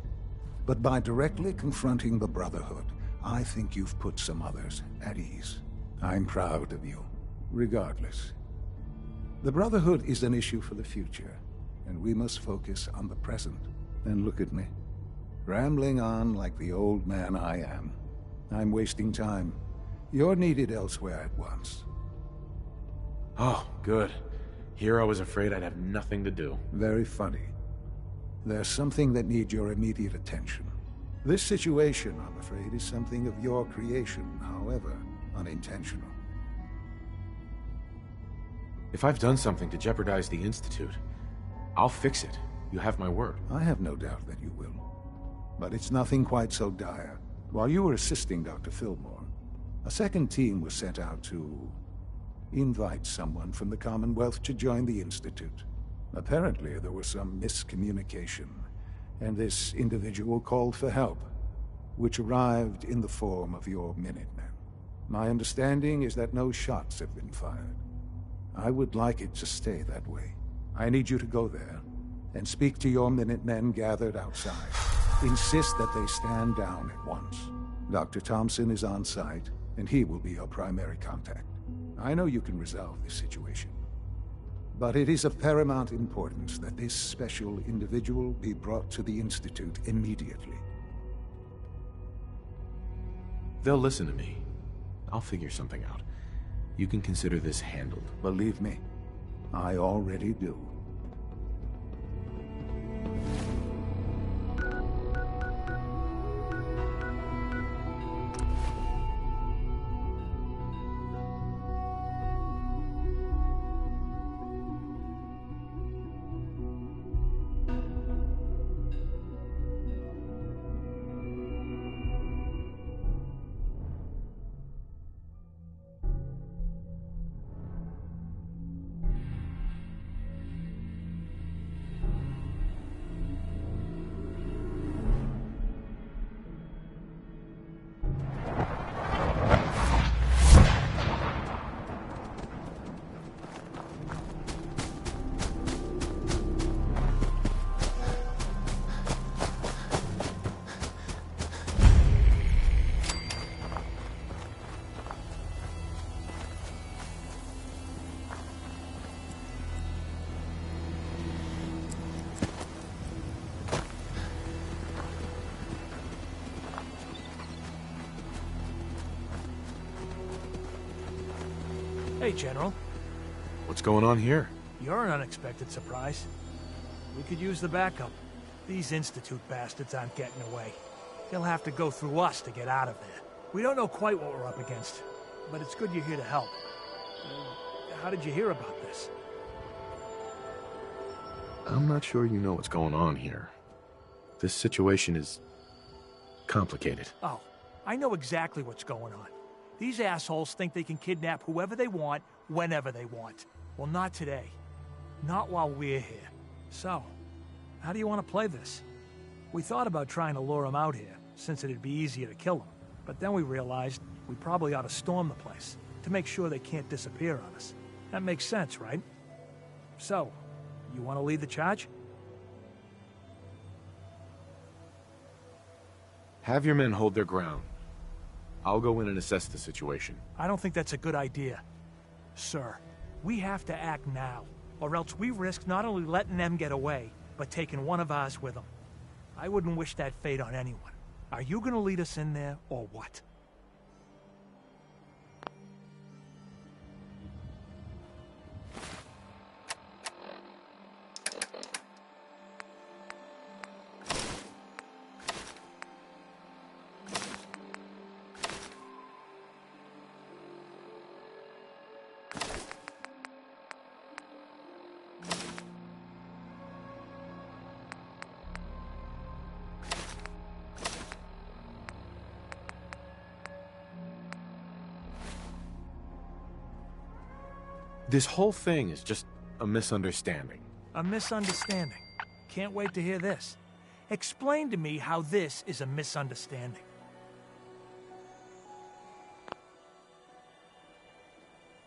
But by directly confronting the Brotherhood, I think you've put some others at ease. I'm proud of you, regardless. The Brotherhood is an issue for the future, and we must focus on the present. And look at me, rambling on like the old man I am. I'm wasting time. You're needed elsewhere at once. Oh, good. Here I was afraid I'd have nothing to do. Very funny. There's something that needs your immediate attention. This situation, I'm afraid, is something of your creation, however unintentional. If I've done something to jeopardize the Institute, I'll fix it. You have my word. I have no doubt that you will. But it's nothing quite so dire. While you were assisting Dr. Fillmore, a second team was sent out to invite someone from the Commonwealth to join the Institute. Apparently, there was some miscommunication, and this individual called for help, which arrived in the form of your Minutemen. My understanding is that no shots have been fired. I would like it to stay that way. I need you to go there and speak to your Minutemen gathered outside. Insist that they stand down at once. Dr. Thompson is on site, and he will be your primary contact. I know you can resolve this situation, but it is of paramount importance that this special individual be brought to the Institute immediately. They'll listen to me. I'll figure something out. You can consider this handled. Believe me, I already do. Hey, General. What's going on here? You're an unexpected surprise. We could use the backup. These Institute bastards aren't getting away. They'll have to go through us to get out of there. We don't know quite what we're up against, but it's good you're here to help. How did you hear about this? I'm not sure you know what's going on here. This situation is complicated. Oh, I know exactly what's going on. These assholes think they can kidnap whoever they want, whenever they want. Well, not today. Not while we're here. So, how do you want to play this? We thought about trying to lure them out here, since it'd be easier to kill them. But then we realized we probably ought to storm the place, to make sure they can't disappear on us. That makes sense, right? So, you want to lead the charge? Have your men hold their ground. I'll go in and assess the situation. I don't think that's a good idea, sir. We have to act now, or else we risk not only letting them get away, but taking one of us with them. I wouldn't wish that fate on anyone. Are you gonna lead us in there, or what? This whole thing is just a misunderstanding. A misunderstanding. Can't wait to hear this. Explain to me how this is a misunderstanding.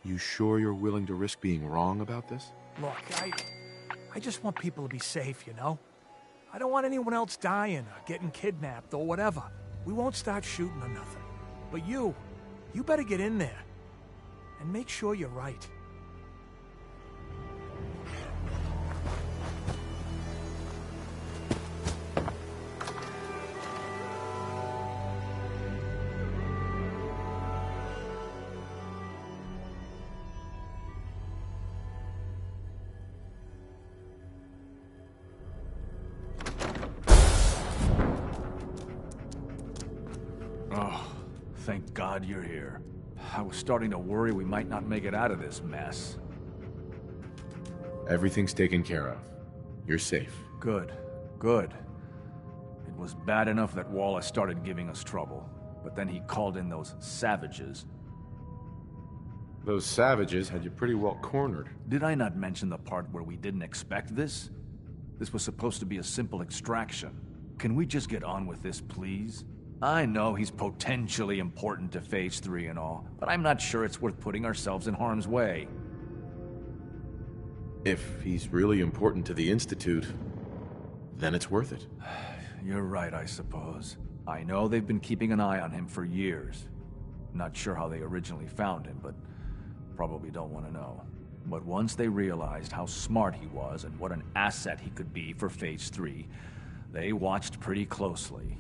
You sure you're willing to risk being wrong about this? Look, I just want people to be safe, you know? I don't want anyone else dying or getting kidnapped or whatever. We won't start shooting or nothing. But you better get in there. And make sure you're right. Oh, thank God you're here. I was starting to worry we might not make it out of this mess. Everything's taken care of. You're safe. Good. Good. It was bad enough that Wallace started giving us trouble, but then he called in those savages. Those savages had you pretty well cornered. Did I not mention the part where we didn't expect this? This was supposed to be a simple extraction. Can we just get on with this, please? I know he's potentially important to Phase 3 and all, but I'm not sure it's worth putting ourselves in harm's way. If he's really important to the Institute, then it's worth it. You're right, I suppose. I know they've been keeping an eye on him for years. Not sure how they originally found him, but probably don't want to know. But once they realized how smart he was and what an asset he could be for Phase 3, they watched pretty closely.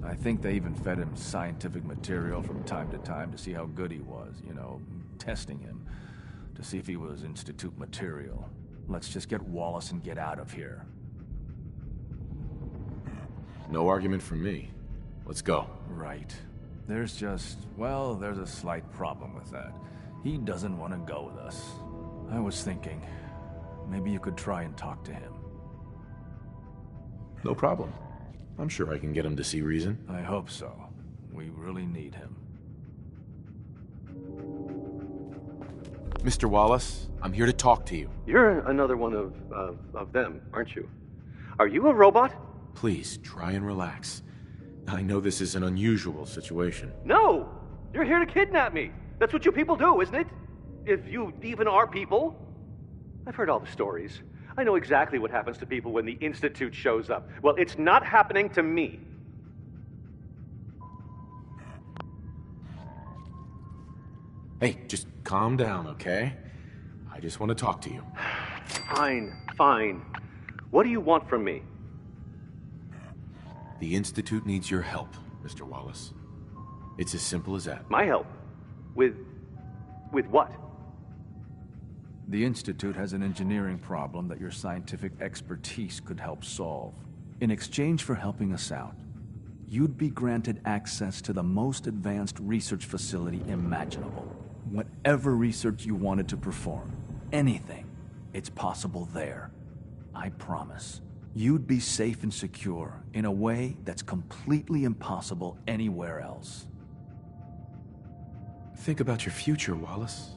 I think they even fed him scientific material from time to time to see how good he was, you know, testing him, to see if he was Institute material. Let's just get Wallace and get out of here. No argument from me. Let's go. Right. There's just, well, there's a slight problem with that. He doesn't want to go with us. I was thinking, maybe you could try and talk to him. No problem. I'm sure I can get him to see reason. I hope so. We really need him. Mr. Wallace, I'm here to talk to you. You're another one of them, aren't you? Are you a robot? Please, try and relax. I know this is an unusual situation. No! You're here to kidnap me! That's what you people do, isn't it? If you even are people. I've heard all the stories. I know exactly what happens to people when the Institute shows up. Well, it's not happening to me. Hey, just calm down, okay? I just want to talk to you. Fine, fine. What do you want from me? The Institute needs your help, Mr. Wallace. It's as simple as that. My help? With what? The Institute has an engineering problem that your scientific expertise could help solve. In exchange for helping us out, you'd be granted access to the most advanced research facility imaginable. Whatever research you wanted to perform, anything, it's possible there. I promise. You'd be safe and secure in a way that's completely impossible anywhere else. Think about your future, Wallace.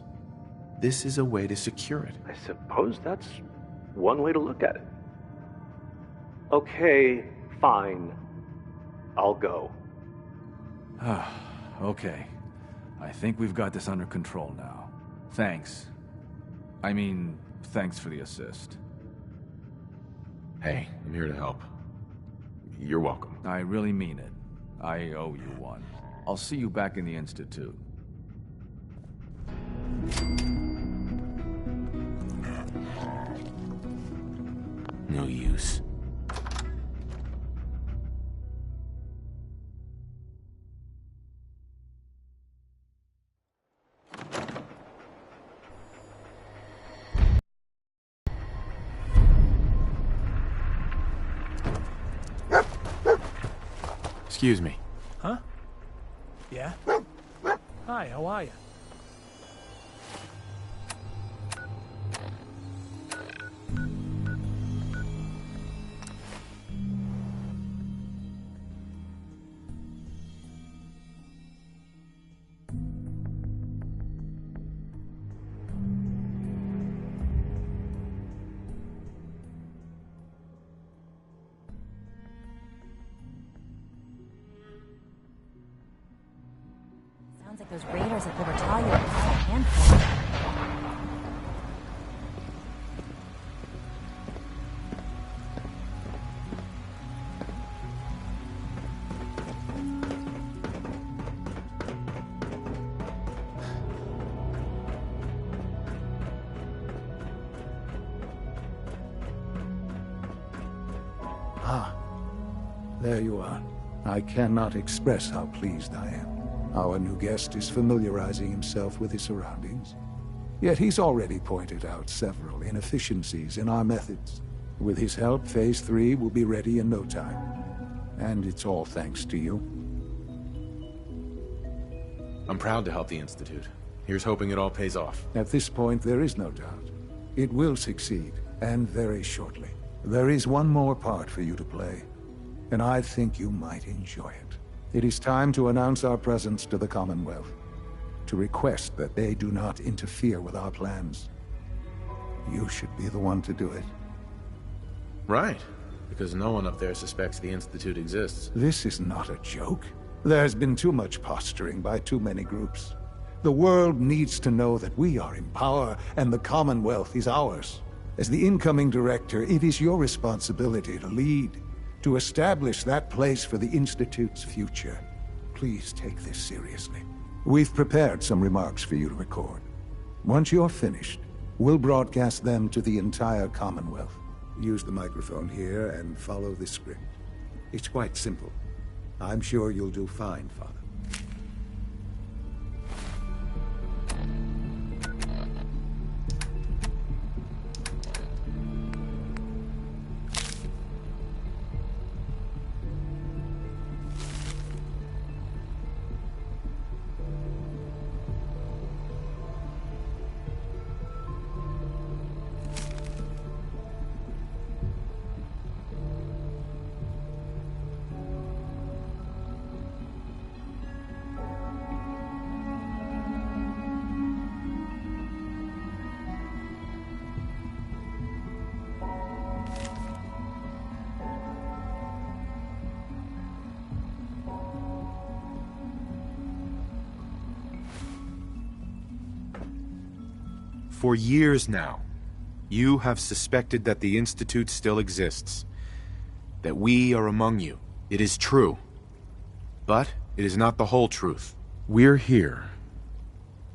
This is a way to secure it. I suppose that's one way to look at it. Okay, fine. I'll go. Okay. I think we've got this under control now. Thanks. I mean, thanks for the assist. Hey, I'm here to help. You're welcome. I really mean it. I owe you one. I'll see you back in the Institute. No use. Excuse me. Huh? Yeah? Hi, how are you? Sounds like those raiders at Libertalia are just a handful. Ah, there you are. I cannot express how pleased I am. Our new guest is familiarizing himself with his surroundings. Yet he's already pointed out several inefficiencies in our methods. With his help, Phase 3 will be ready in no time. And it's all thanks to you. I'm proud to help the Institute. Here's hoping it all pays off. At this point, there is no doubt. It will succeed, and very shortly. There is one more part for you to play, and I think you might enjoy it. It is time to announce our presence to the Commonwealth, to request that they do not interfere with our plans. You should be the one to do it. Right, because no one up there suspects the Institute exists. This is not a joke. There's been too much posturing by too many groups. The world needs to know that we are in power and the Commonwealth is ours. As the incoming director, it is your responsibility to lead, to establish that place for the Institute's future. Please take this seriously. We've prepared some remarks for you to record. Once you're finished, we'll broadcast them to the entire Commonwealth. Use the microphone here and follow the script. It's quite simple. I'm sure you'll do fine, Father. For years now, you have suspected that the Institute still exists. That we are among you. It is true. But it is not the whole truth. We're here.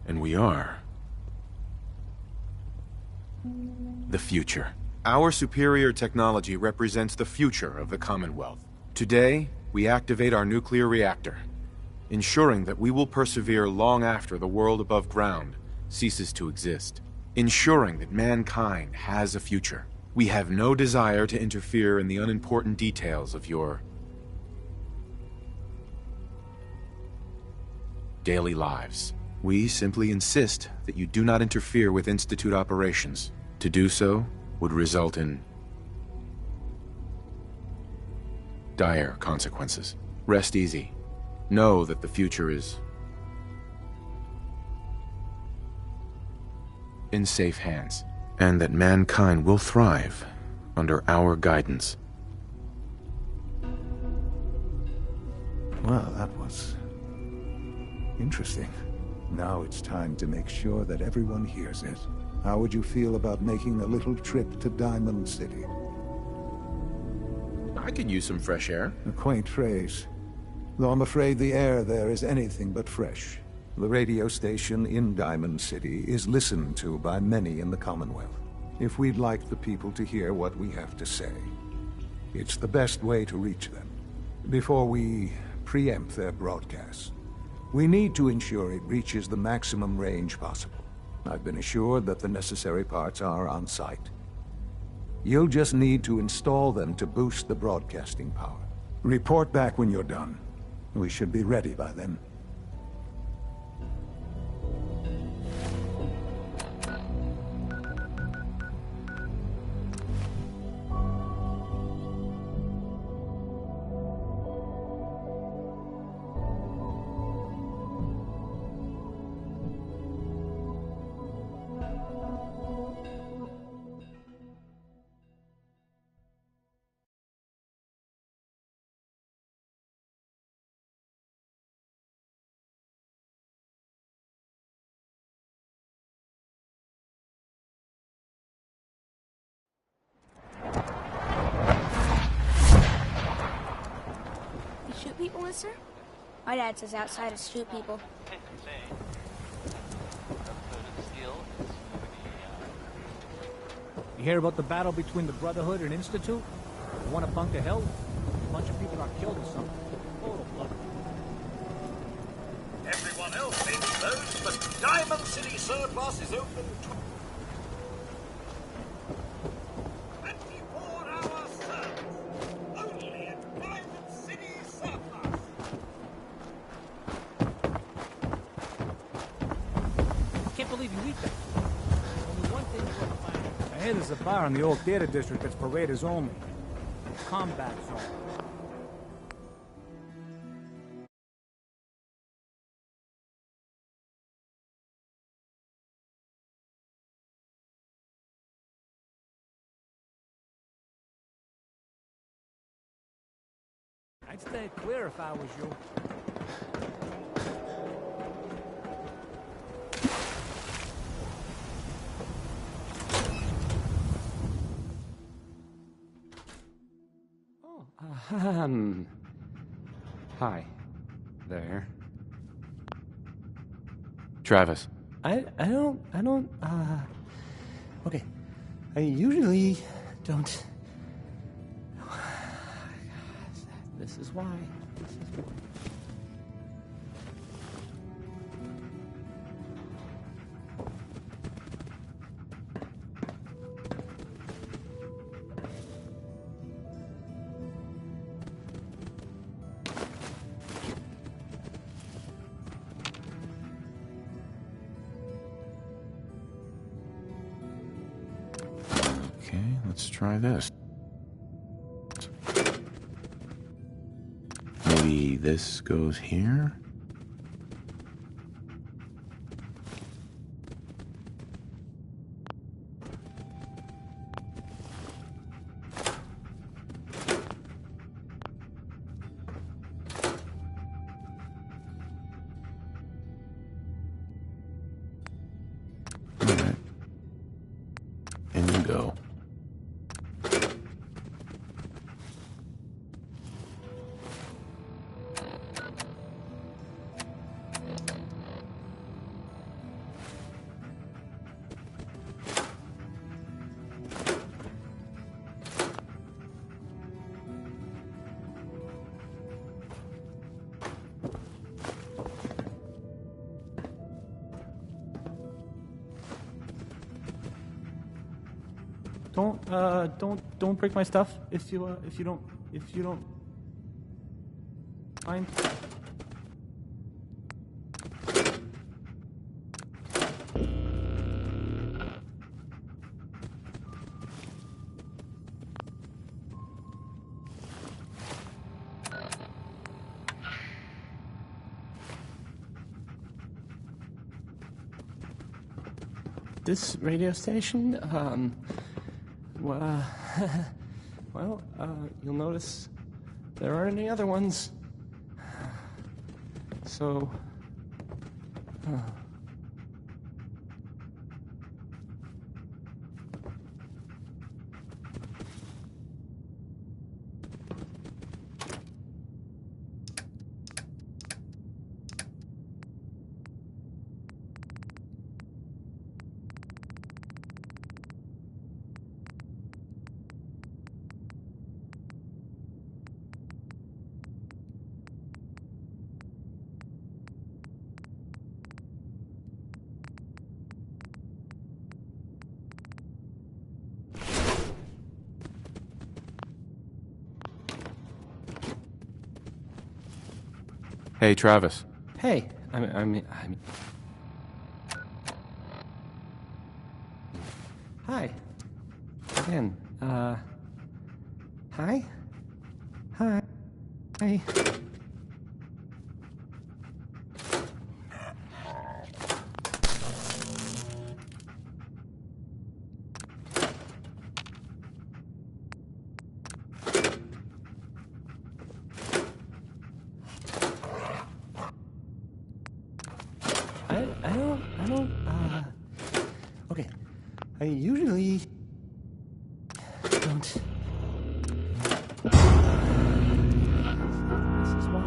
And we are the future. Our superior technology represents the future of the Commonwealth. Today, we activate our nuclear reactor, ensuring that we will persevere long after the world above ground ceases to exist. Ensuring that mankind has a future. We have no desire to interfere in the unimportant details of your daily lives. We simply insist that you do not interfere with Institute operations. To do so would result in dire consequences. Rest easy. Know that the future is in safe hands, and that mankind will thrive under our guidance. Well, that was interesting. Now it's time to make sure that everyone hears it. How would you feel about making a little trip to Diamond City? I could use some fresh air. A quaint phrase, though I'm afraid the air there is anything but fresh. The radio station in Diamond City is listened to by many in the Commonwealth. if we'd like the people to hear what we have to say. It's the best way to reach them. Before we preempt their broadcasts, we need to ensure it reaches the maximum range possible. I've been assured that the necessary parts are on site. You'll just need to install them to boost the broadcasting power. Report back when you're done. We should be ready by then. Shoot people, mister? My dad says outside is shoot people. You hear about the battle between the Brotherhood and Institute? You want a bunk of hell? A bunch of people got killed or something. Total blood. Everyone else may be closed, but Diamond City Surplus is open 24-hour service. Only at Diamond City Surplus. I can't believe you eat that. Only one thing you want to find. I hear there's a bar in the old theater district that's for raiders only. Combat zone. I'd stay clear if I was you. Hi. There. Travis. Okay. I usually don't... This is why. Okay, let's try this. Maybe this goes here? Alright. In you go. Don't break my stuff if you don't mind. This radio station, well, you'll notice there aren't any other ones. So, Hey, Travis. Hey, I mean... Hi. Again, hi? Hi? Hi. Okay. I usually don't. This is why.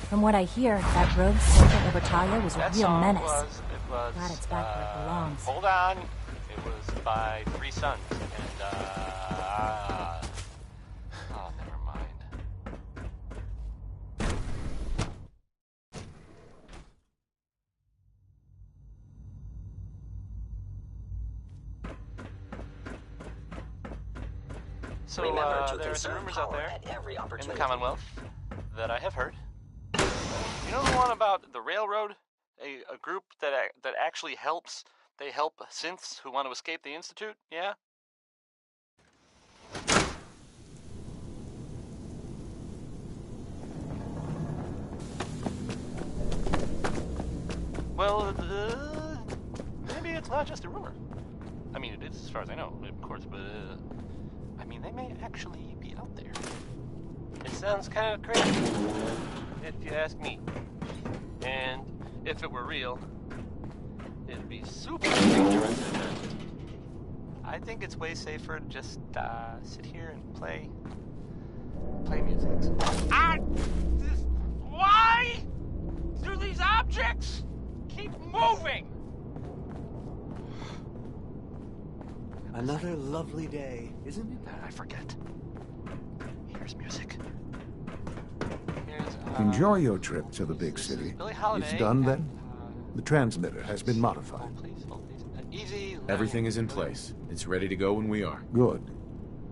From what I hear, that rogue soldier Libertalia was a That real song menace. was Glad it's back where it belongs. Hold on. It was by Three Sons, and oh, never mind. So there are some rumors out there in the Commonwealth that I have heard. You know the one about the railroad? A group that actually helps. They help synths who want to escape the Institute, yeah? Well, maybe it's not just a rumor. I mean, it is as far as I know, of course, but I mean, they may actually be out there. It sounds kind of crazy, if you ask me. And if it were real, it'd be super dangerous. I think it's way safer to just sit here and play music. Why do these objects keep moving? Another lovely day, isn't it? I forget. Here's music. Enjoy your trip to the big city. It's done then? The transmitter has been modified. Everything is in place. It's ready to go when we are. Good.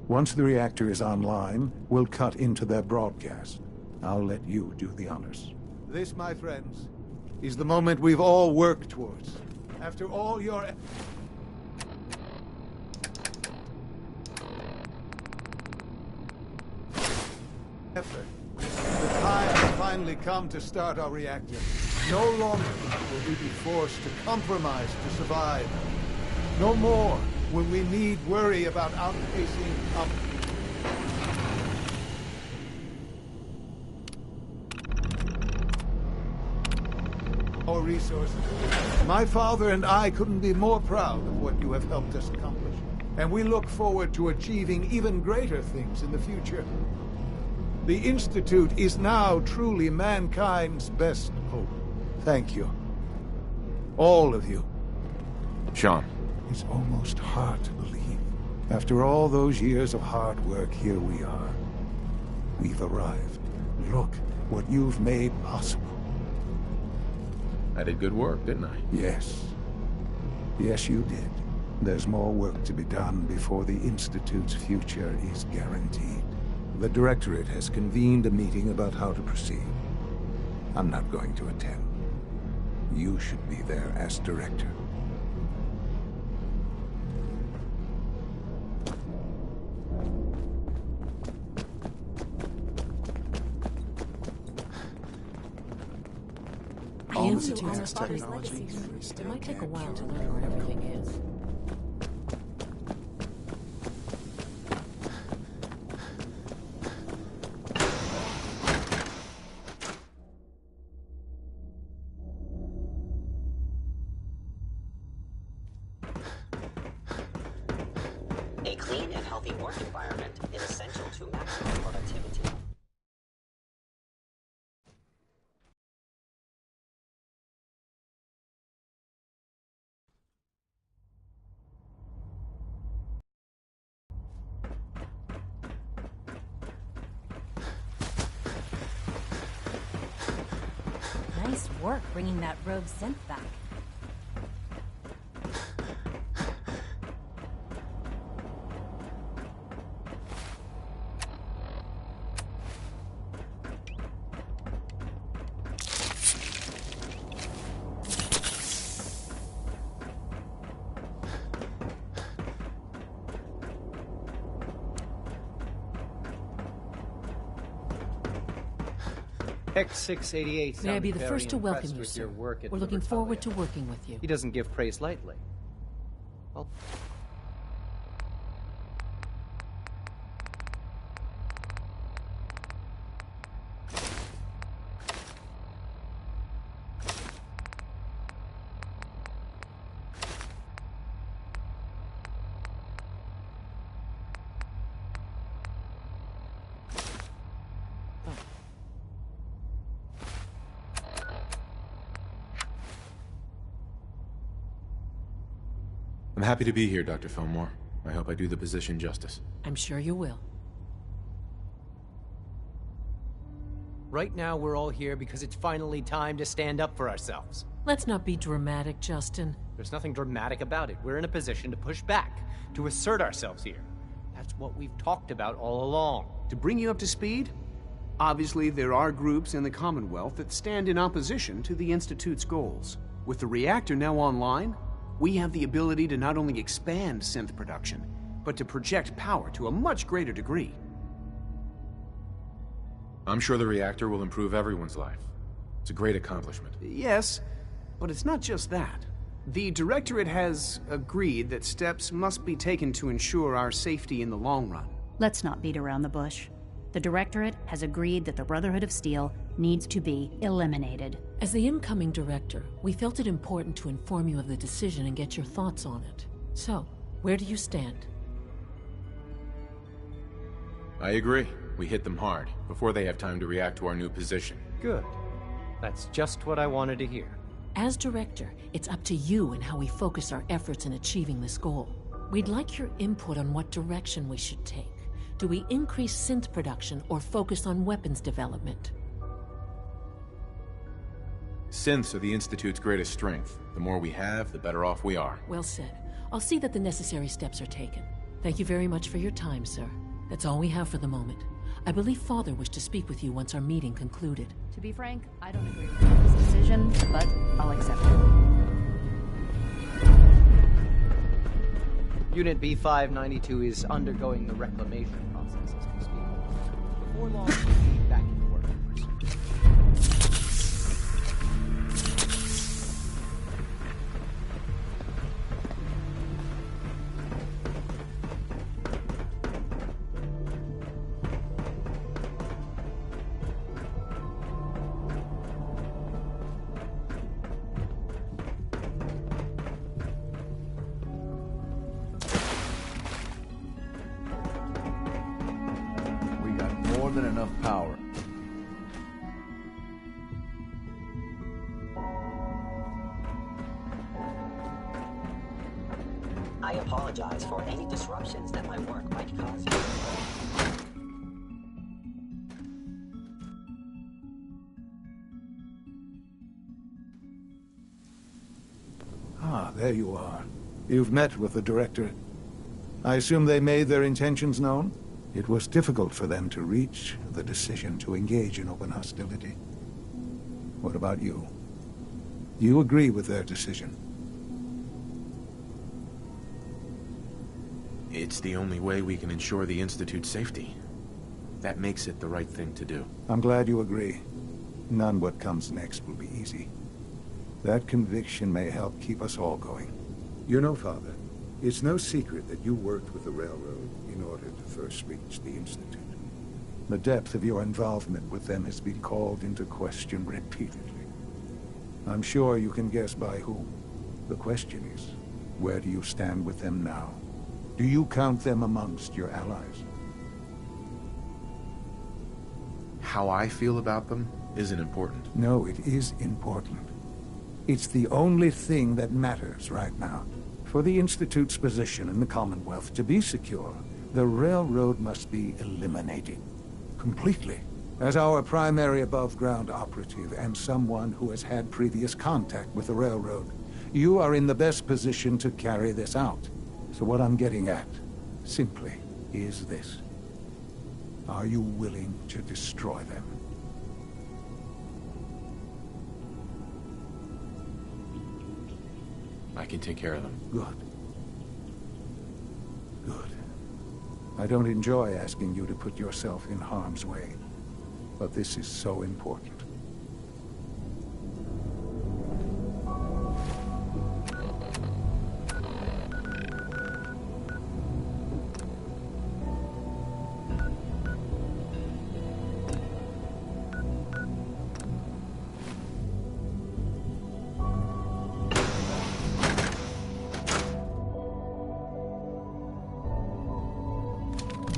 Once the reactor is online, we'll cut into their broadcast. I'll let you do the honors. This, my friends, is the moment we've all worked towards. After all your... effort, the time has finally come to start our reactor. No longer will we be forced to compromise to survive. No more will we need worry about outpacing our resources. My father and I couldn't be more proud of what you have helped us accomplish, and we look forward to achieving even greater things in the future. The Institute is now truly mankind's best hope. Thank you. All of you. Sean. It's almost hard to believe. After all those years of hard work, here we are. We've arrived. Look what you've made possible. I did good work, didn't I? Yes. Yes, you did. There's more work to be done before the Institute's future is guaranteed. The Directorate has convened a meeting about how to proceed. I'm not going to attend. You should be there as Director. The Institute has technology. It might take a while to learn where everything is. A clean and healthy work environment is essential to maximum productivity. Nice work bringing that rogue synth back. X688. May I be the first to welcome you, sir. We're looking forward to working with you. He doesn't give praise lightly. Well, I'm happy to be here, Dr. Fillmore. I hope I do the position justice. I'm sure you will. Right now, we're all here because it's finally time to stand up for ourselves. Let's not be dramatic, Justin. There's nothing dramatic about it. We're in a position to push back, to assert ourselves here. That's what we've talked about all along. To bring you up to speed, obviously there are groups in the Commonwealth that stand in opposition to the Institute's goals. With the reactor now online, we have the ability to not only expand synth production, but to project power to a much greater degree. I'm sure the reactor will improve everyone's life. It's a great accomplishment. Yes, but it's not just that. The Directorate has agreed that steps must be taken to ensure our safety in the long run. Let's not beat around the bush. The Directorate has agreed that the Brotherhood of Steel needs to be eliminated. As the incoming director, we felt it important to inform you of the decision and get your thoughts on it. So, where do you stand? I agree. We hit them hard, before they have time to react to our new position. Good. That's just what I wanted to hear. As director, it's up to you and how we focus our efforts in achieving this goal. We'd like your input on what direction we should take. Do we increase synth production or focus on weapons development? Synths are the Institute's greatest strength. The more we have, the better off we are. Well said. I'll see that the necessary steps are taken. Thank you very much for your time, sir. That's all we have for the moment. I believe Father wished to speak with you once our meeting concluded. To be frank, I don't agree with this decision, but I'll accept it. Unit B592 is undergoing the reclamation process as we speak. Before long, we'll be back in the workforce. More than enough power. I apologize for any disruptions that my work might cause you. Ah, there you are. You've met with the Directorate. I assume they made their intentions known? It was difficult for them to reach the decision to engage in open hostility. What about you? Do you agree with their decision? It's the only way we can ensure the Institute's safety. That makes it the right thing to do. I'm glad you agree. None what comes next will be easy. That conviction may help keep us all going. You know, Father, it's no secret that you worked with the Railroad in order to first reach the Institute. The depth of your involvement with them has been called into question repeatedly. I'm sure you can guess by whom. The question is, where do you stand with them now? Do you count them amongst your allies? How I feel about them isn't important. No, it is important. It's the only thing that matters right now. For the Institute's position in the Commonwealth to be secure, the Railroad must be eliminated. Completely. As our primary above-ground operative and someone who has had previous contact with the Railroad, you are in the best position to carry this out. So what I'm getting at, simply, is this. Are you willing to destroy them? I can take care of them. Good. Good. I don't enjoy asking you to put yourself in harm's way, but this is so important.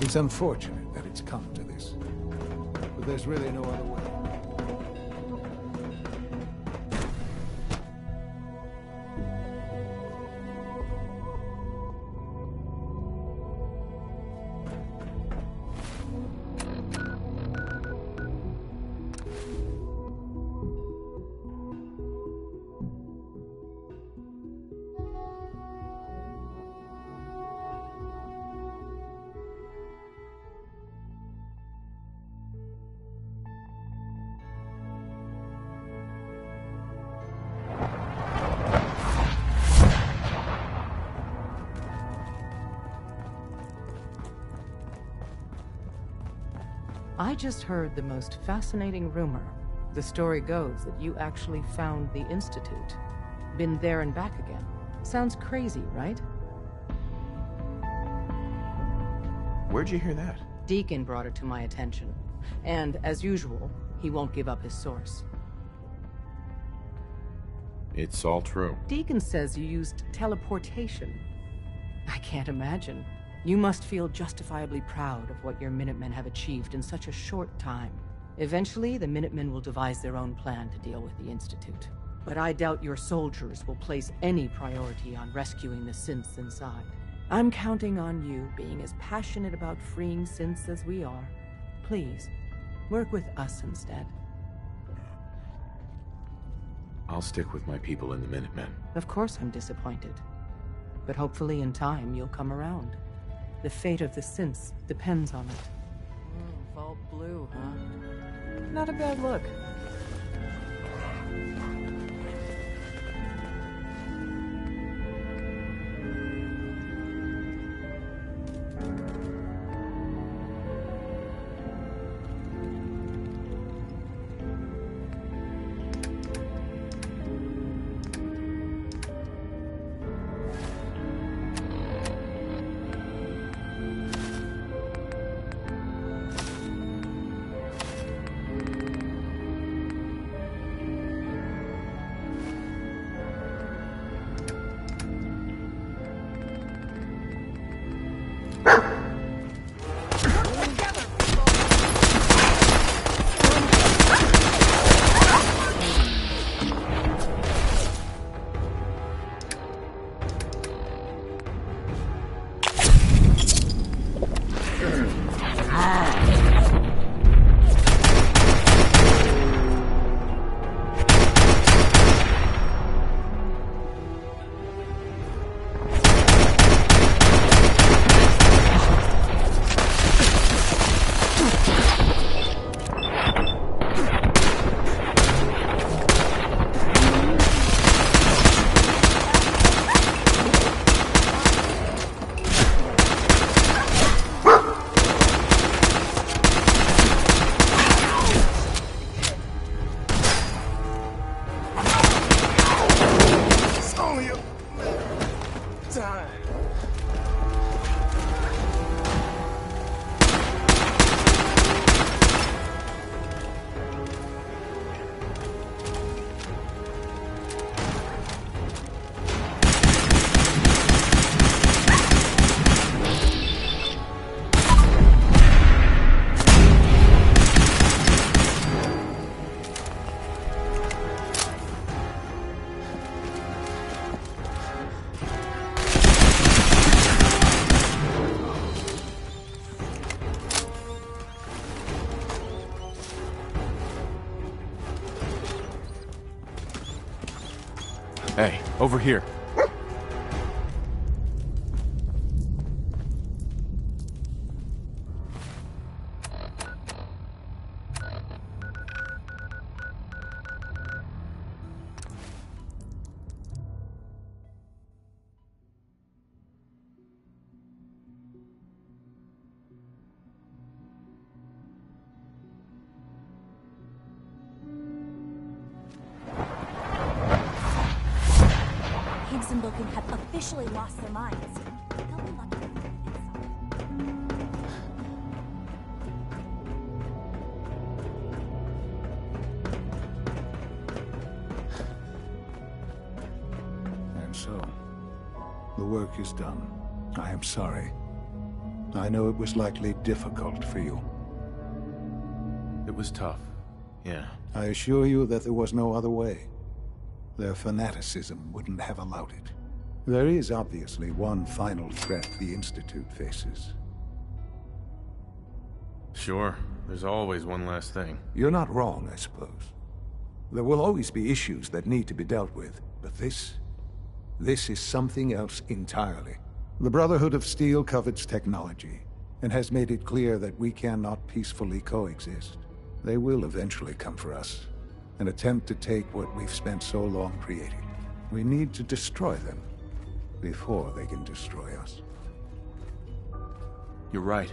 It's unfortunate that it's come to this, but there's really no other way. I just heard the most fascinating rumor. The story goes that you actually found the Institute. Been there and back again. Sounds crazy, right? Where'd you hear that? Deacon brought it to my attention. And, as usual, he won't give up his source. It's all true. Deacon says you used teleportation. I can't imagine. You must feel justifiably proud of what your Minutemen have achieved in such a short time. Eventually, the Minutemen will devise their own plan to deal with the Institute. But I doubt your soldiers will place any priority on rescuing the synths inside. I'm counting on you being as passionate about freeing synths as we are. Please, work with us instead. I'll stick with my people in the Minutemen. Of course I'm disappointed. But hopefully in time you'll come around. The fate of the synths depends on it. Vault blue, huh? Not a bad look. Over here. Higgs and Logan have officially lost their minds. They'll be lucky to find And so, the work is done. I am sorry. I know it was likely difficult for you. It was tough, yeah. I assure you that there was no other way. Their fanaticism wouldn't have allowed it. There is obviously one final threat the Institute faces. Sure, there's always one last thing. You're not wrong, I suppose. There will always be issues that need to be dealt with, but this is something else entirely. The Brotherhood of Steel covets technology, and has made it clear that we cannot peacefully coexist. They will eventually come for us, and attempt to take what we've spent so long creating. We need to destroy them before they can destroy us. You're right.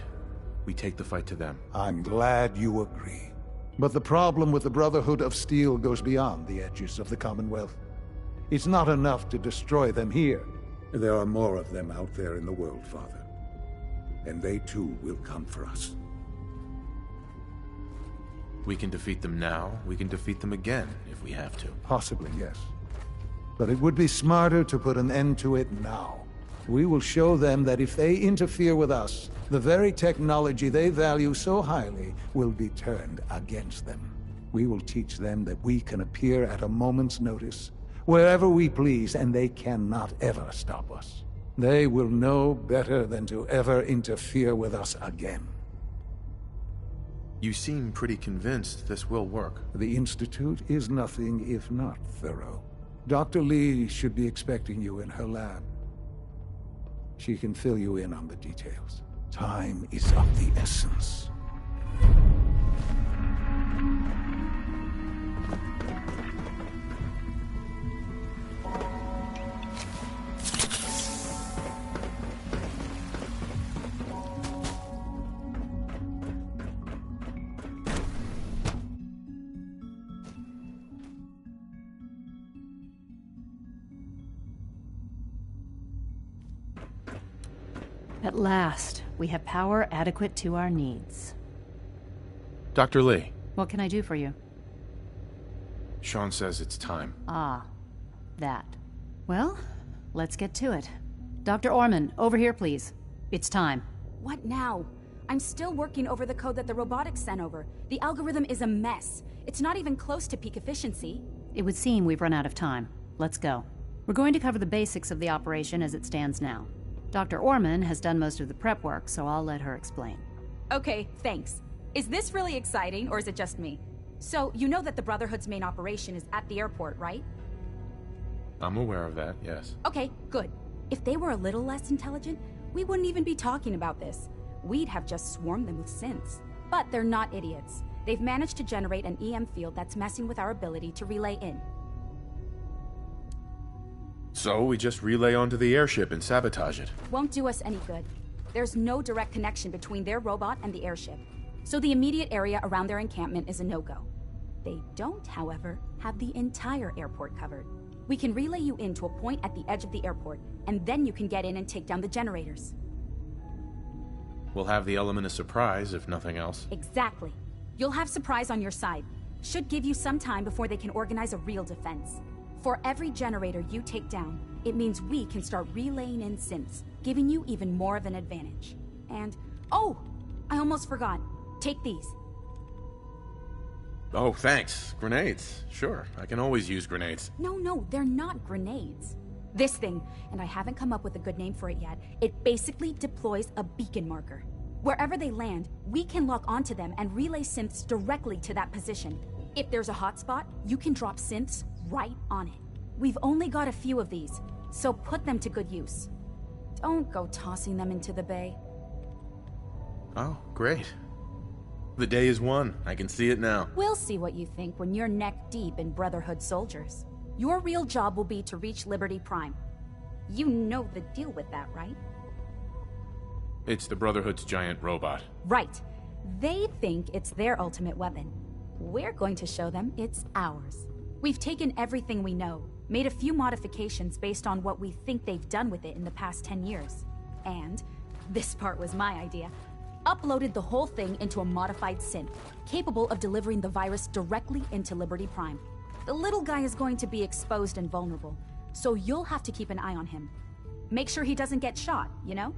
We take the fight to them. I'm glad you agree. But the problem with the Brotherhood of Steel goes beyond the edges of the Commonwealth. It's not enough to destroy them here. There are more of them out there in the world, Father. And they too will come for us. We can defeat them now, we can defeat them again, if we have to. Possibly, yes. But it would be smarter to put an end to it now. We will show them that if they interfere with us, the very technology they value so highly will be turned against them. We will teach them that we can appear at a moment's notice, wherever we please, and they cannot ever stop us. They will know better than to ever interfere with us again. You seem pretty convinced this will work. The Institute is nothing if not thorough. Dr. Lee should be expecting you in her lab. She can fill you in on the details. Time is of the essence. At last, we have power adequate to our needs. Dr. Lee. What can I do for you? Sean says it's time. Ah, that. Well, let's get to it. Dr. Orman, over here, please. It's time. What now? I'm still working over the code that the robotics sent over. The algorithm is a mess. It's not even close to peak efficiency. It would seem we've run out of time. Let's go. We're going to cover the basics of the operation as it stands now. Dr. Orman has done most of the prep work, so I'll let her explain. Okay, thanks. Is this really exciting, or is it just me? So, you know that the Brotherhood's main operation is at the airport, right? I'm aware of that, yes. Okay, good. If they were a little less intelligent, we wouldn't even be talking about this. We'd have just swarmed them with synths. But they're not idiots. They've managed to generate an EM field that's messing with our ability to relay in. So we just relay onto the airship and sabotage it. Won't do us any good. There's no direct connection between their robot and the airship, so the immediate area around their encampment is a no-go. They don't, however, have the entire airport covered. We can relay you in to a point at the edge of the airport, and then you can get in and take down the generators. We'll have the element of surprise, if nothing else. Exactly. You'll have surprise on your side. Should give you some time before they can organize a real defense. For every generator you take down, it means we can start relaying in synths, giving you even more of an advantage. And, oh, I almost forgot. Take these. Oh, thanks. Grenades. Sure, I can always use grenades. No, they're not grenades. This thing, and I haven't come up with a good name for it yet, it basically deploys a beacon marker. Wherever they land, we can lock onto them and relay synths directly to that position. If there's a hotspot, you can drop synths right on it. We've only got a few of these, so put them to good use. Don't go tossing them into the bay. Oh, great. The day is won. I can see it now. We'll see what you think when you're neck deep in Brotherhood soldiers. Your real job will be to reach Liberty Prime. You know the deal with that, right? It's the Brotherhood's giant robot. Right. They think it's their ultimate weapon. We're going to show them it's ours. We've taken everything we know, made a few modifications based on what we think they've done with it in the past 10 years. And, this part was my idea, uploaded the whole thing into a modified synth, capable of delivering the virus directly into Liberty Prime. The little guy is going to be exposed and vulnerable, so you'll have to keep an eye on him. Make sure he doesn't get shot, you know?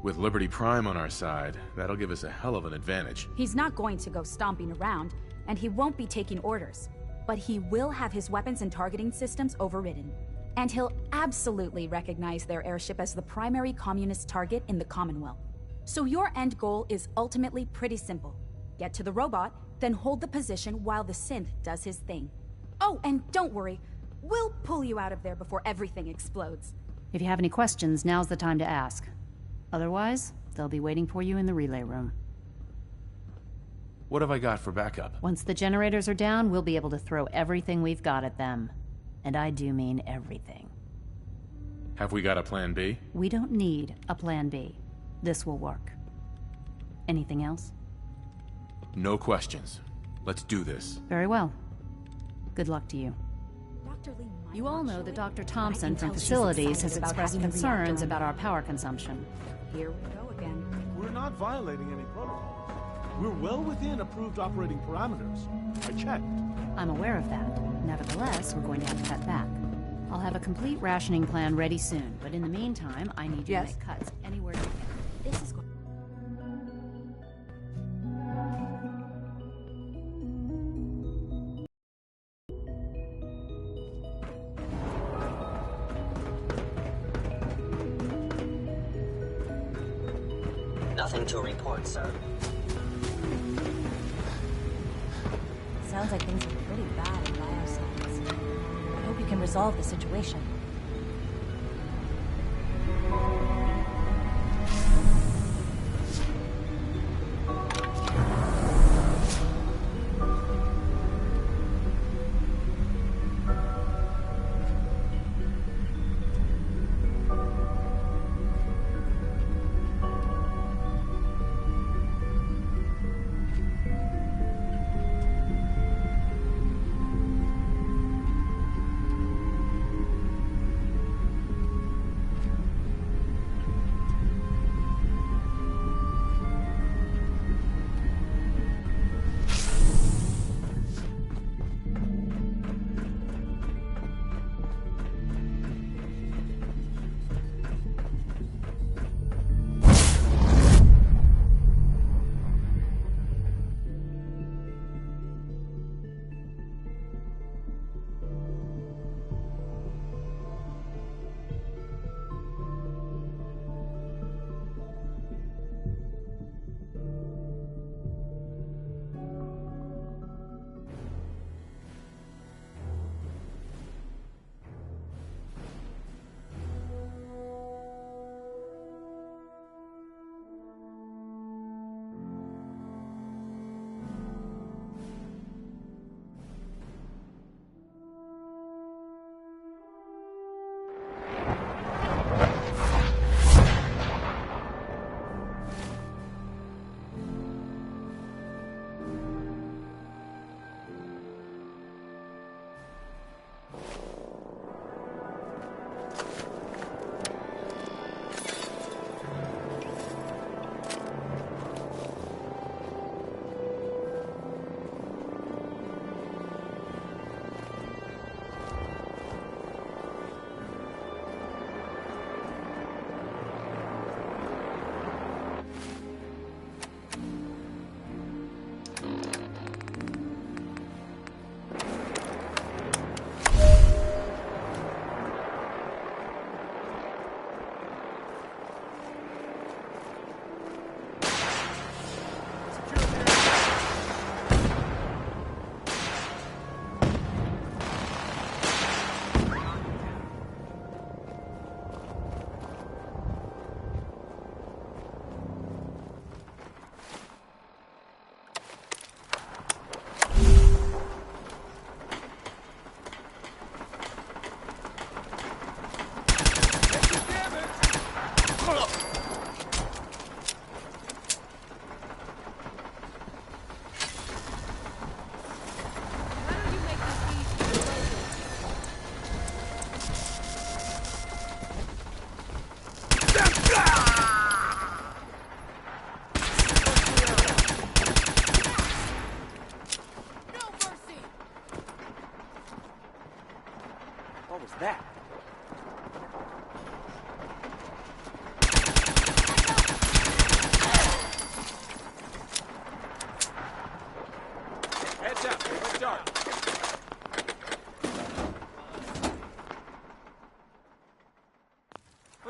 With Liberty Prime on our side, that'll give us a hell of an advantage. He's not going to go stomping around, and he won't be taking orders. But he will have his weapons and targeting systems overridden. And he'll absolutely recognize their airship as the primary communist target in the Commonwealth. So your end goal is ultimately pretty simple. Get to the robot, then hold the position while the synth does his thing. Oh, and don't worry, we'll pull you out of there before everything explodes. If you have any questions, now's the time to ask. Otherwise, they'll be waiting for you in the relay room. What have I got for backup? Once the generators are down, we'll be able to throw everything we've got at them. And I do mean everything. Have we got a plan B? We don't need a plan B. This will work. Anything else? No questions. Let's do this. Very well. Good luck to you. Dr. Lee, you all know that Dr. Thompson from Facilities has expressed concerns about our power consumption. Here we go again. We're not violating any protocols. We're well within approved operating parameters. I checked. I'm aware of that. Nevertheless, we're going to have to cut back. I'll have a complete rationing plan ready soon, but in the meantime, I need you to make cuts anywhere you can. This is going... Nothing to report, sir. Sounds like things are pretty bad in bioscience. I hope you can resolve the situation.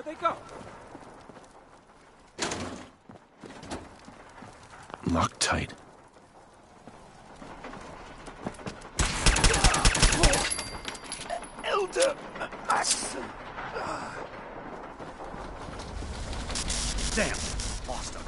Where'd they go? Loctite. Elder Maxson. Damn, lost him.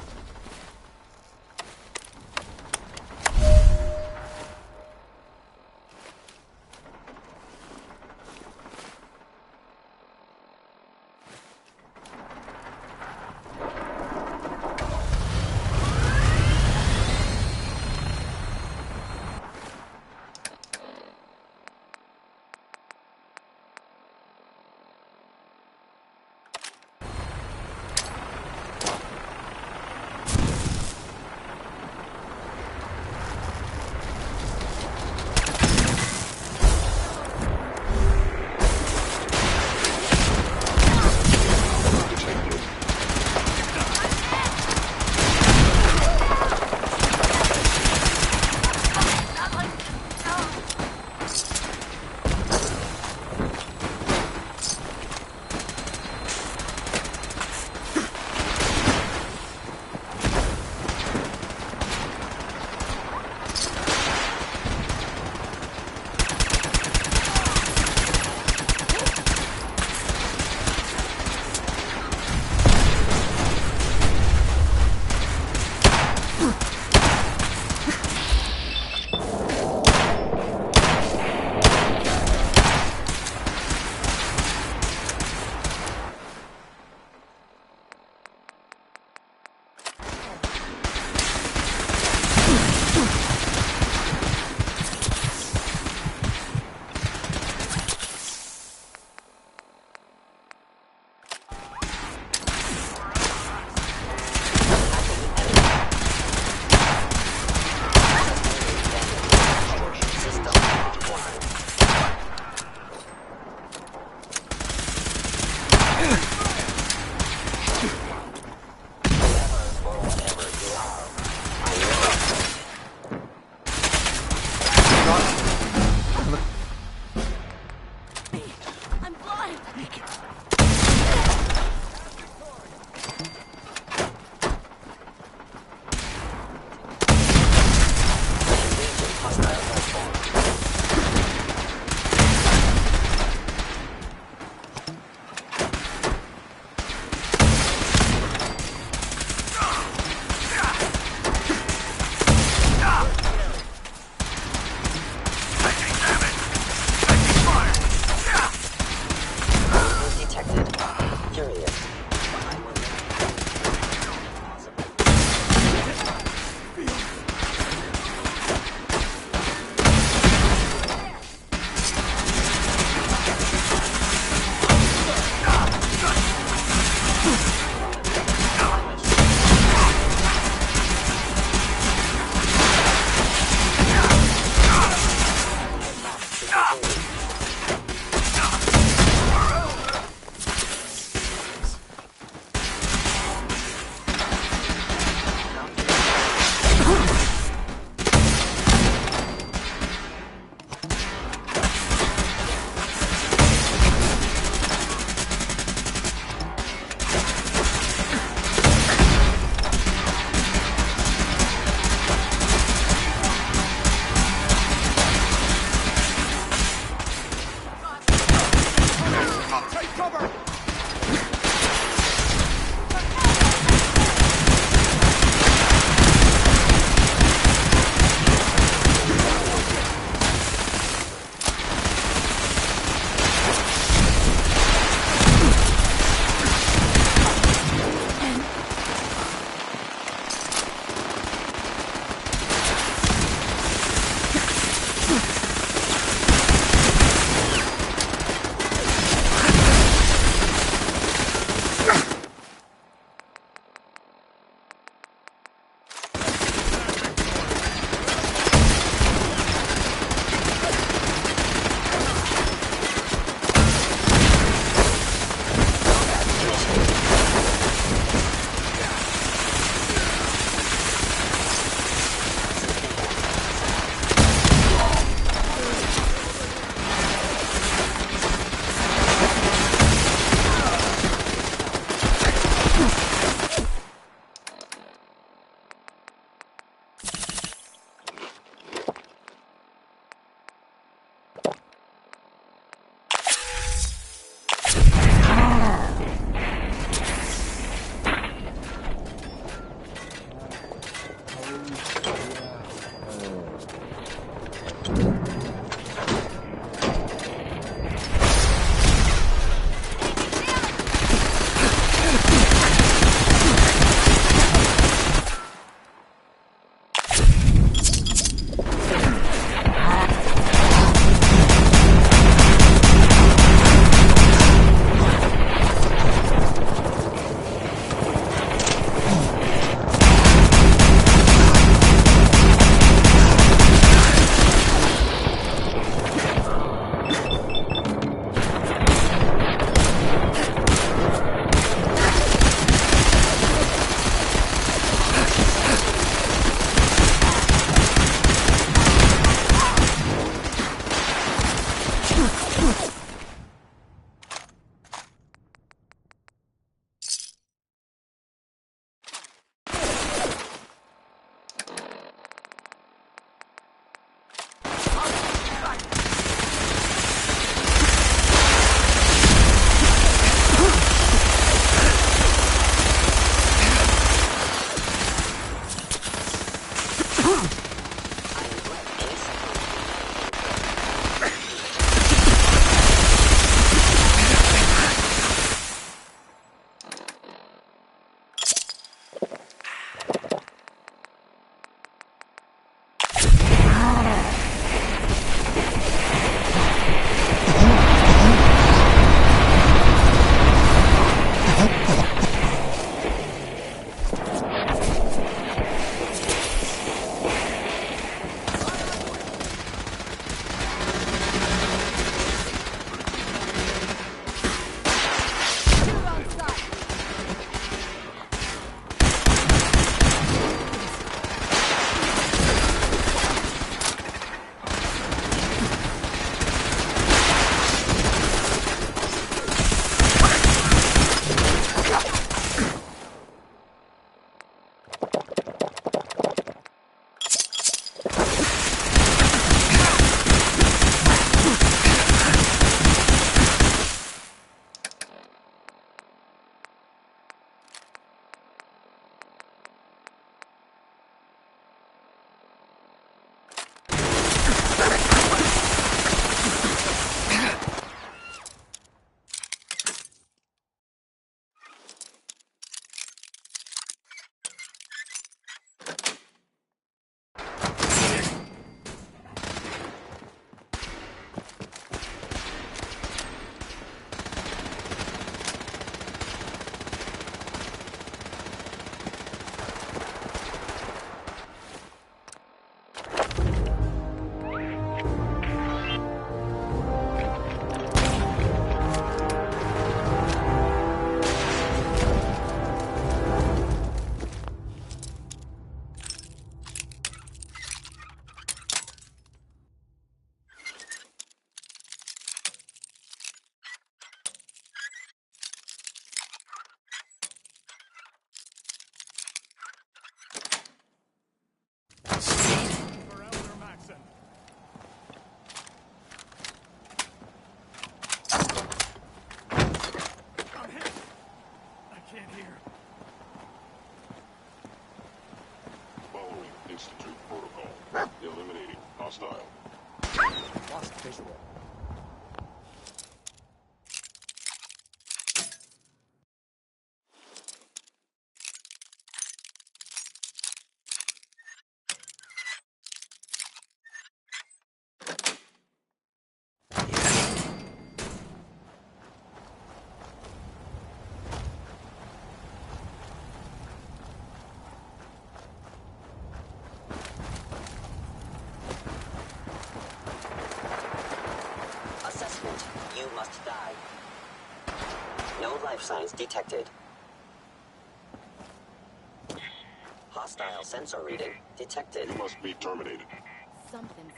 hostile. Lost visual. Assessment. You must die. No life signs detected. Hostile sensor reading detected. You must be terminated. Something's...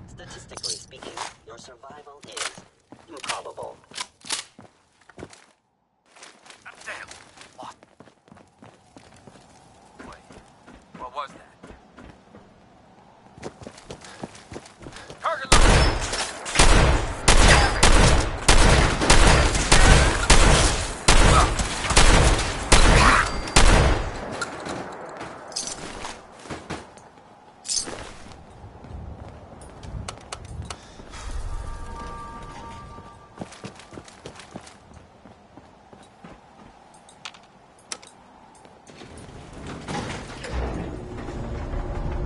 Statistically speaking, your survival is improbable. Damn! What? Wait, what was that? Target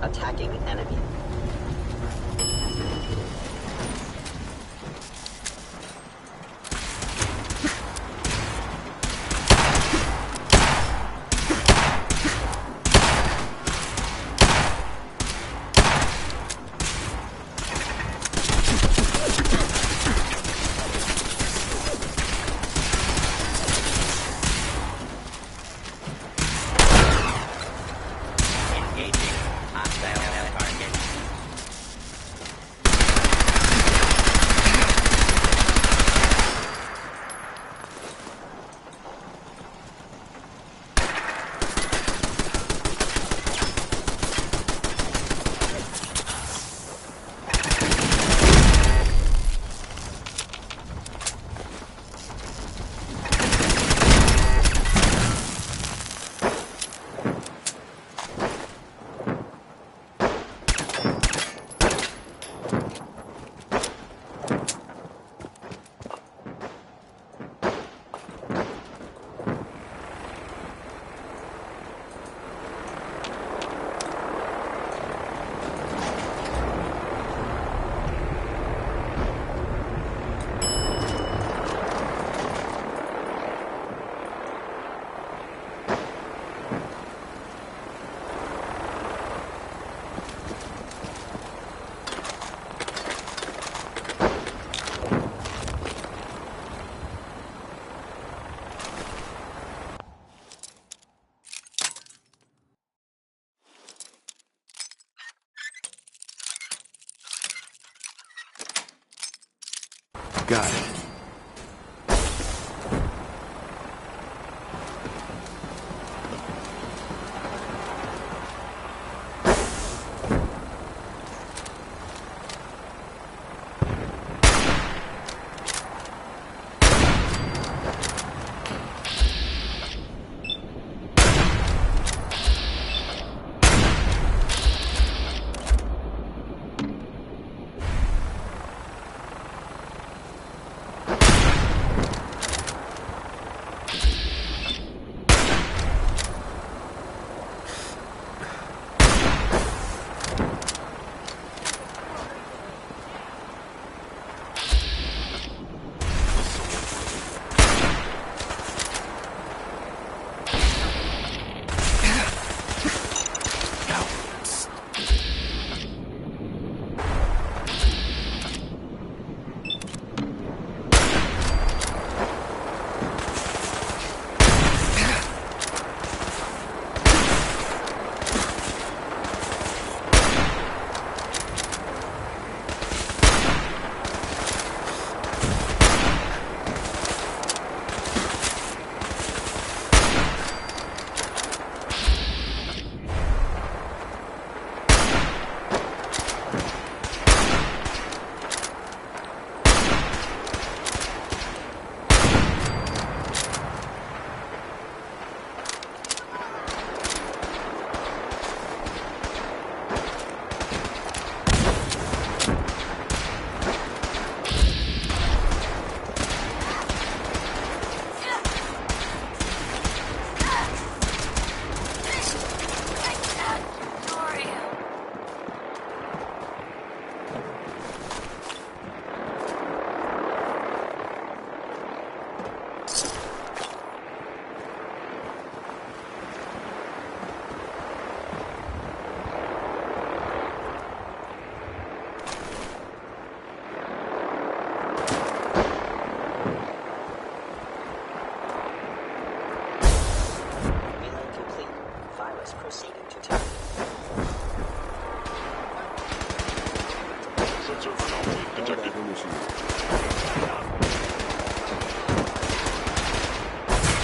Attacking enemy. Engaging hostile target. Got it.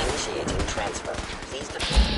Initiating transfer. Please deploy.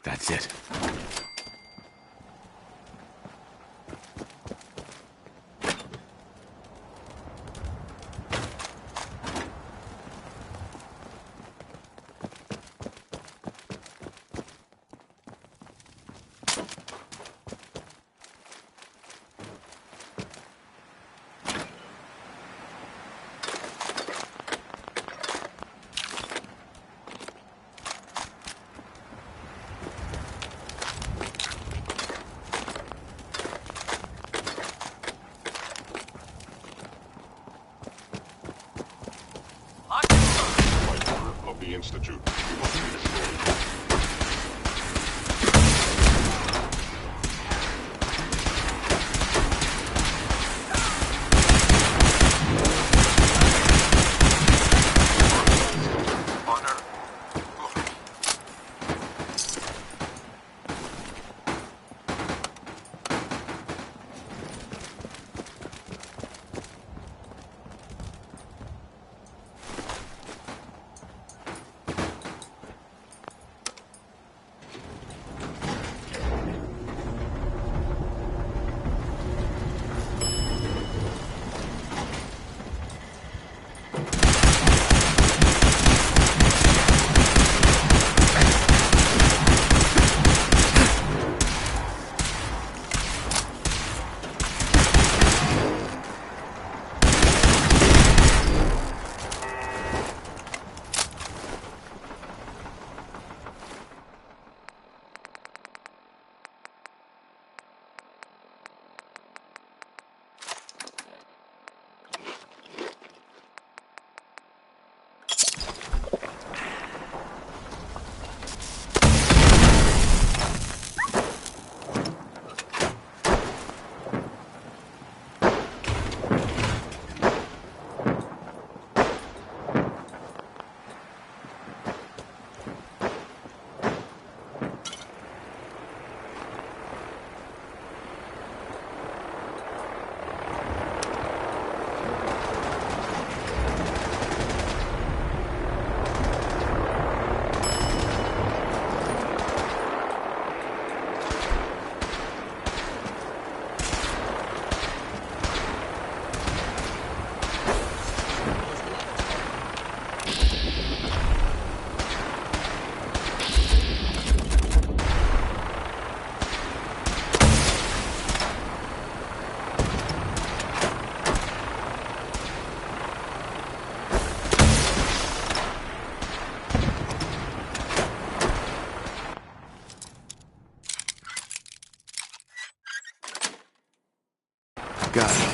That's it. The Institute. Got it.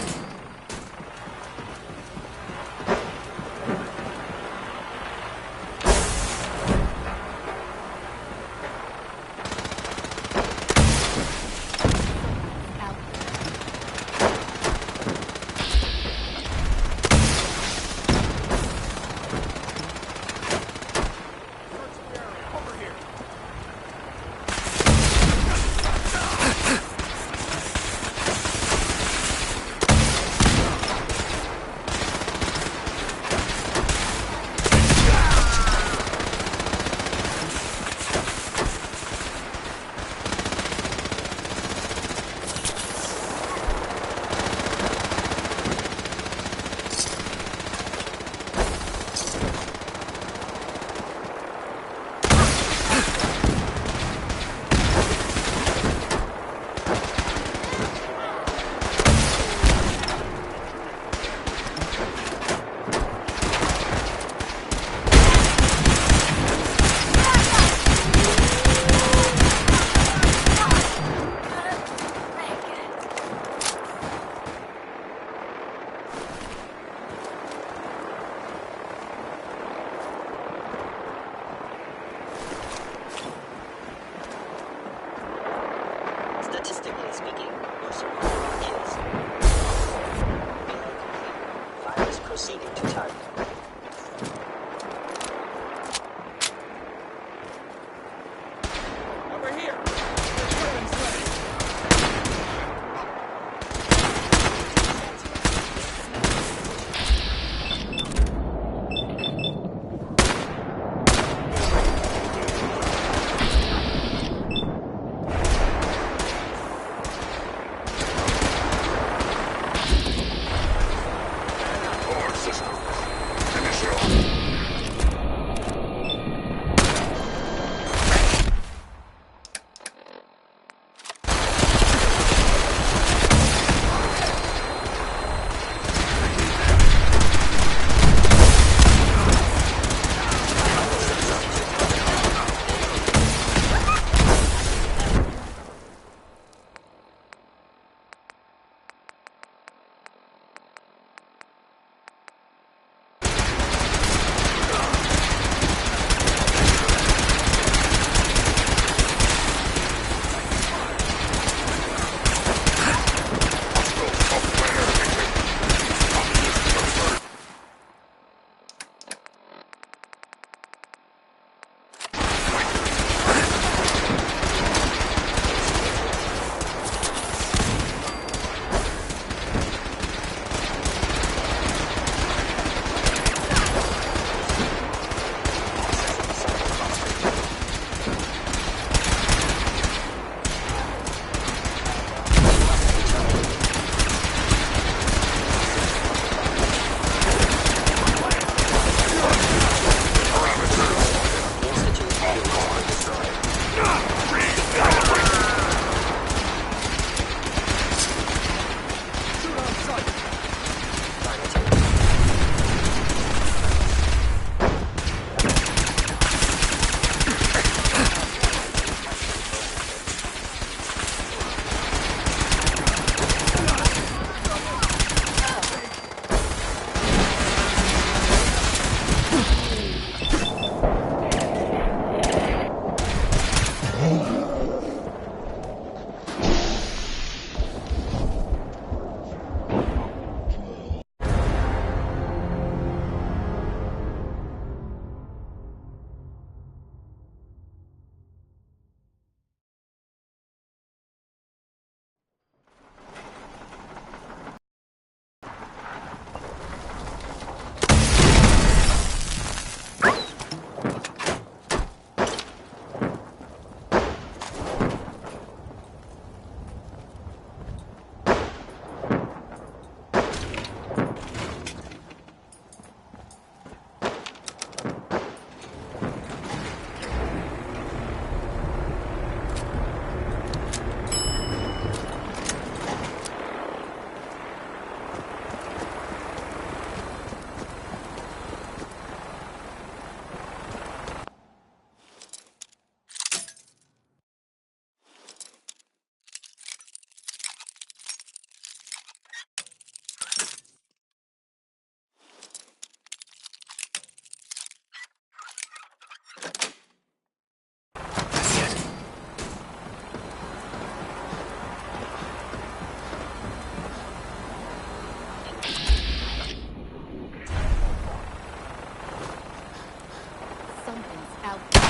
Something's out there.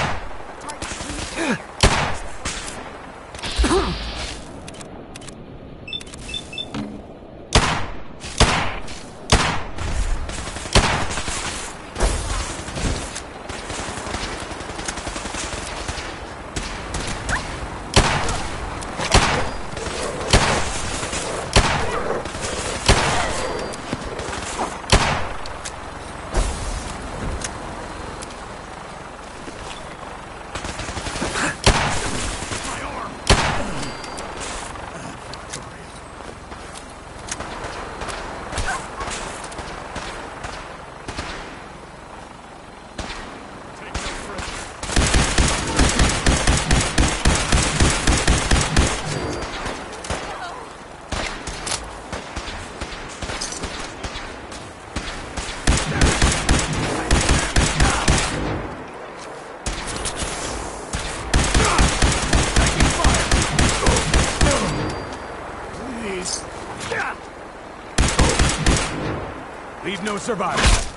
Target. Leave no survivors.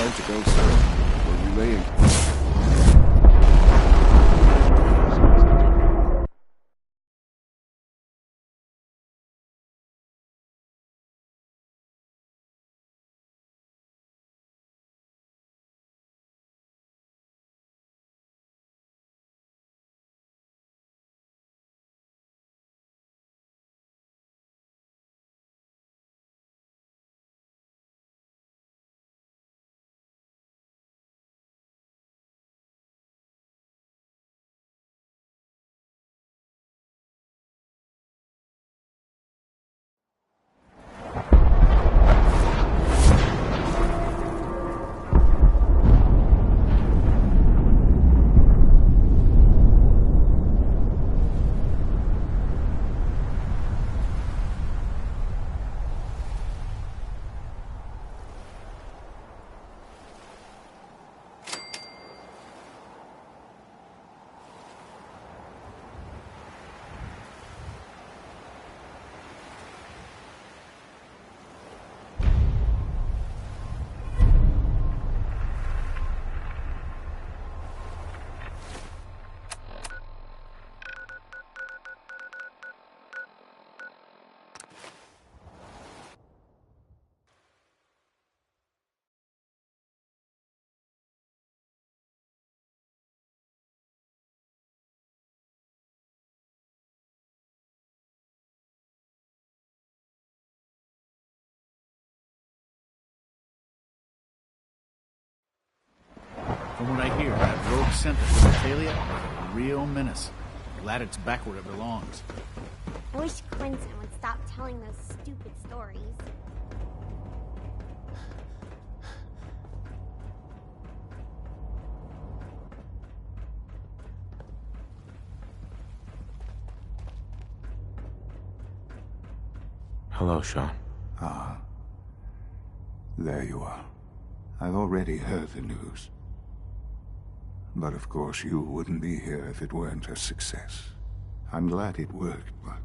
Ready to go, sir. We're relaying. From what I hear, that rogue center from Natalia is a real menace. Glad it's back where it belongs. I wish Quentin would stop telling those stupid stories. Hello, Sean. Ah. There you are. I've already heard the news. But of course you wouldn't be here if it weren't a success. I'm glad it worked, but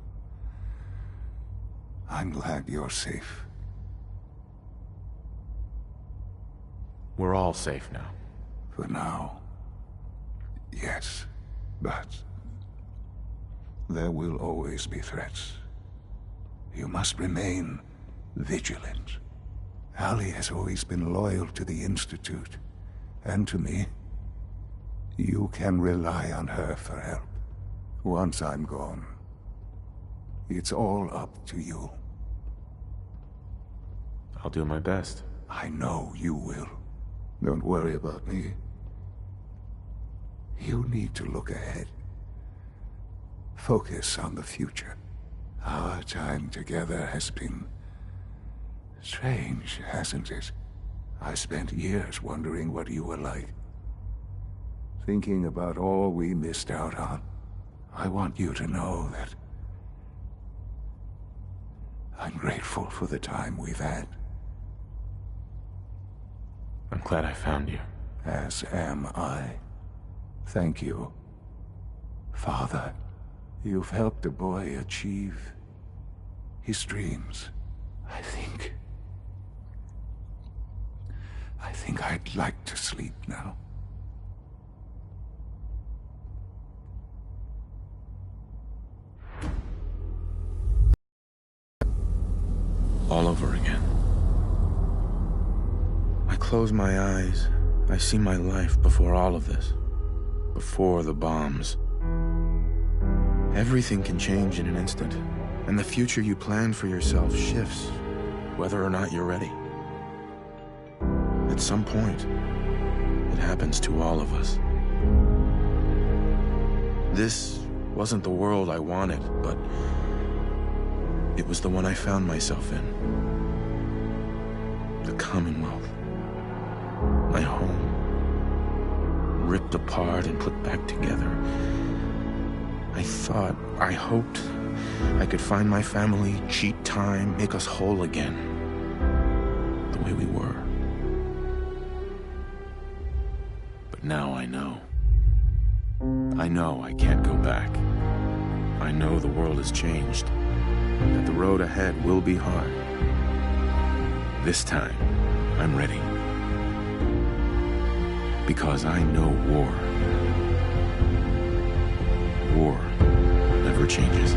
I'm glad you're safe. We're all safe now. For now. Yes, but there will always be threats. You must remain vigilant. Allie has always been loyal to the Institute, and to me. You can rely on her for help. Once I'm gone, it's all up to you. I'll do my best. I know you will. Don't worry about me. You need to look ahead. Focus on the future. Our time together has been strange, hasn't it? I spent years wondering what you were like. Thinking about all we missed out on. I want you to know that I'm grateful for the time we've had. I'm glad I found you. As am I. Thank you, Father. You've helped a boy achieve his dreams. I think I'd like to sleep now. All over again. I close my eyes. I see my life before all of this. Before the bombs. Everything can change in an instant, and the future you plan for yourself shifts, whether or not you're ready. At some point, it happens to all of us. This wasn't the world I wanted, but it was the one I found myself in. The Commonwealth. My home. Ripped apart and put back together. I hoped I could find my family, cheat time, make us whole again. The way we were. But now I know. I know I can't go back. I know the world has changed. That the road ahead will be hard. This time, I'm ready. Because I know war. War never changes.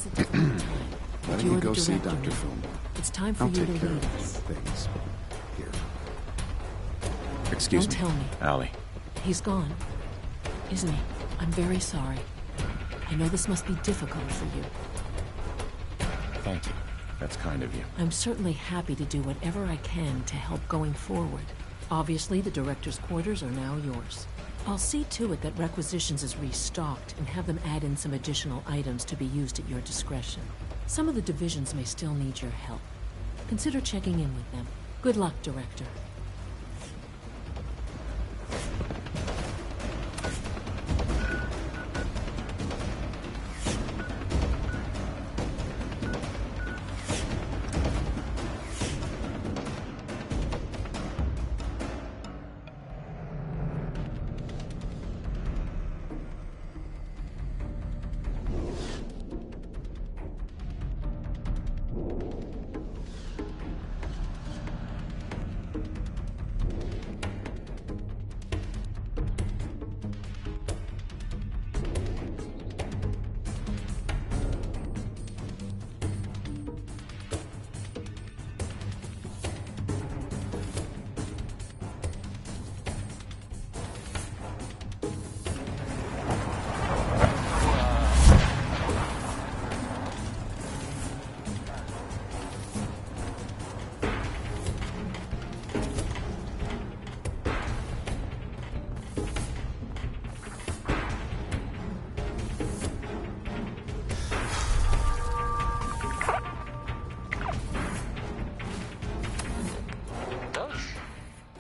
Why don't you go see Dr. Fillmore? It's time for I'll you take to care lead of us. things here. Excuse Don't me. tell me. Allie. He's gone, isn't he? I'm very sorry. I know this must be difficult for you. Thank you. That's kind of you. I'm certainly happy to do whatever I can to help going forward. Obviously, the director's quarters are now yours. I'll see to it that requisitions is restocked and have them add in some additional items to be used at your discretion. Some of the divisions may still need your help. Consider checking in with them. Good luck, Director.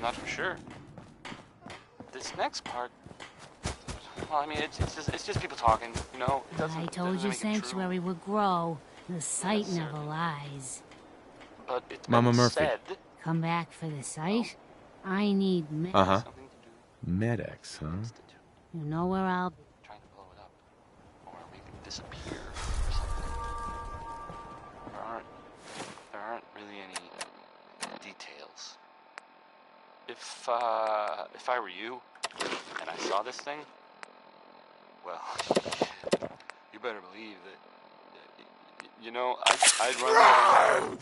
Not for sure. This next part, well, I mean, it's just people talking, you know? It doesn't, I told doesn't you make it Sanctuary would grow. The site never lies. But it's Mama been Murphy. said. Come back for the site? I need Uh-huh. Med-X, huh? You know where I'll be. Trying to blow it up. Or make it disappear or something. There aren't really any details. If I were you, and I saw this thing, well, you better believe that, you know, I'd run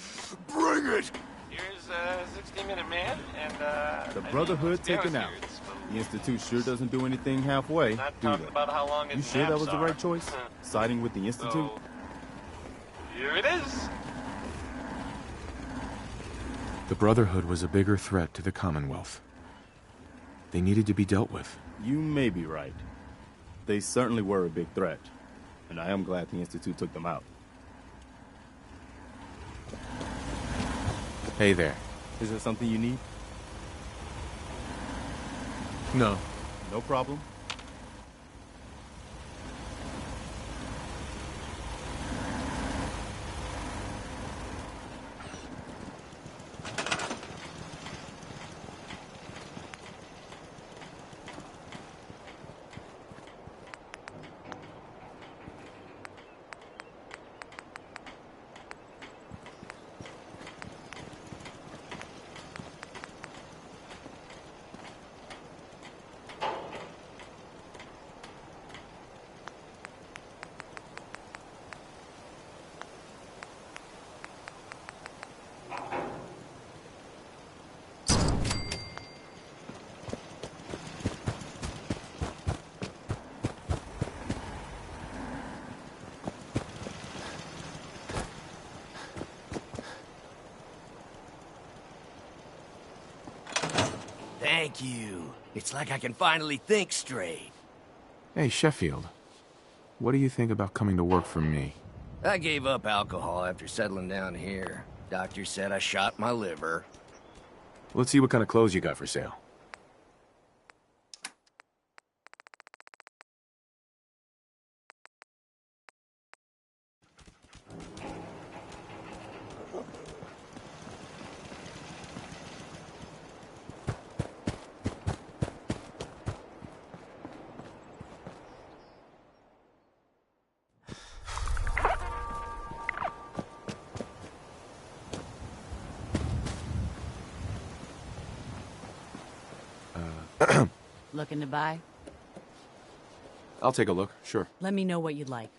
Bring it! Here's a 60-minute man, and, The Brotherhood taken out. The Institute sure doesn't do anything halfway, do they? about how long You its sure that naps was the are. right choice? Siding with the Institute? So, here it is. The Brotherhood was a bigger threat to the Commonwealth. They needed to be dealt with. You may be right. They certainly were a big threat, and I am glad the Institute took them out. Hey there. Is there something you need? No. No problem. Thank you. It's like I can finally think straight. Hey, Sheffield. What do you think about coming to work for me? I gave up alcohol after settling down here. Doctor said I shot my liver. Let's see what kind of clothes you got for sale. Looking to buy? I'll take a look, sure. Let me know what you'd like.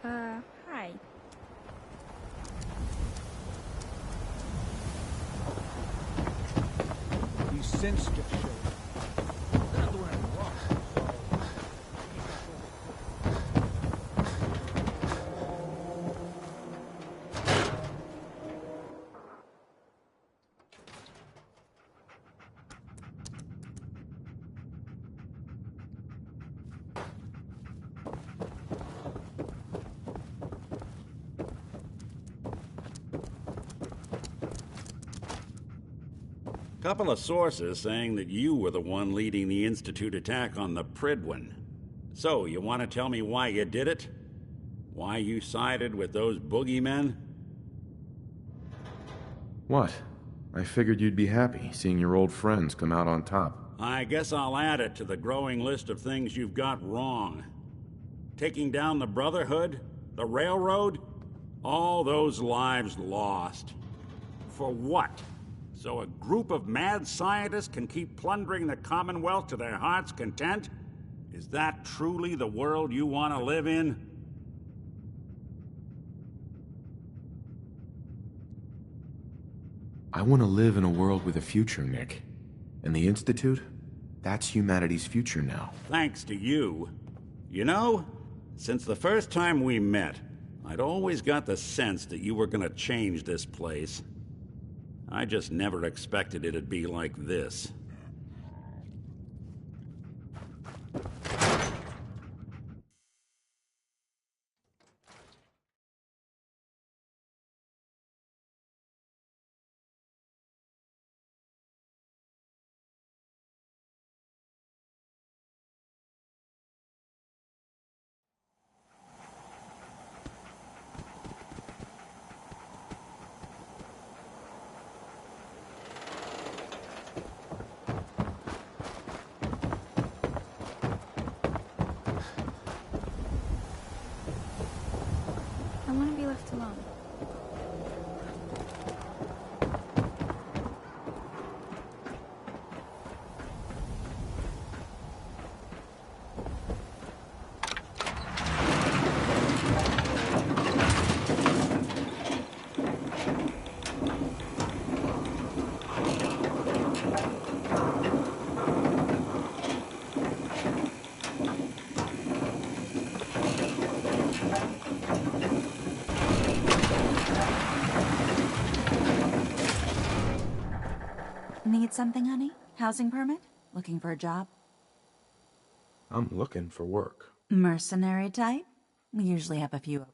Hi. These synths just showed up. They're not doing anything wrong, Couple of sources saying that you were the one leading the Institute attack on the Prydwen. So, you want to tell me why you did it? Why you sided with those boogeymen? What? I figured you'd be happy seeing your old friends come out on top. I guess I'll add it to the growing list of things you've got wrong. Taking down the Brotherhood, the Railroad, all those lives lost. For what? So a group of mad scientists can keep plundering the Commonwealth to their heart's content? Is that truly the world you want to live in? I want to live in a world with a future, Nick. And the Institute? That's humanity's future now. Thanks to you. You know, since the first time we met, I'd always got the sense that you were gonna change this place. I just never expected it'd be like this. Need something, honey? Housing permit? Looking for a job? I'm looking for work. Mercenary type? We usually have a few.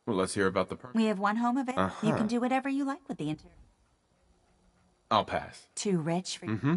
Well, let's hear about the permit. We have one home available. You Uh-huh. can do whatever you like with the interior. I'll pass. Too rich for you? Mm-hmm.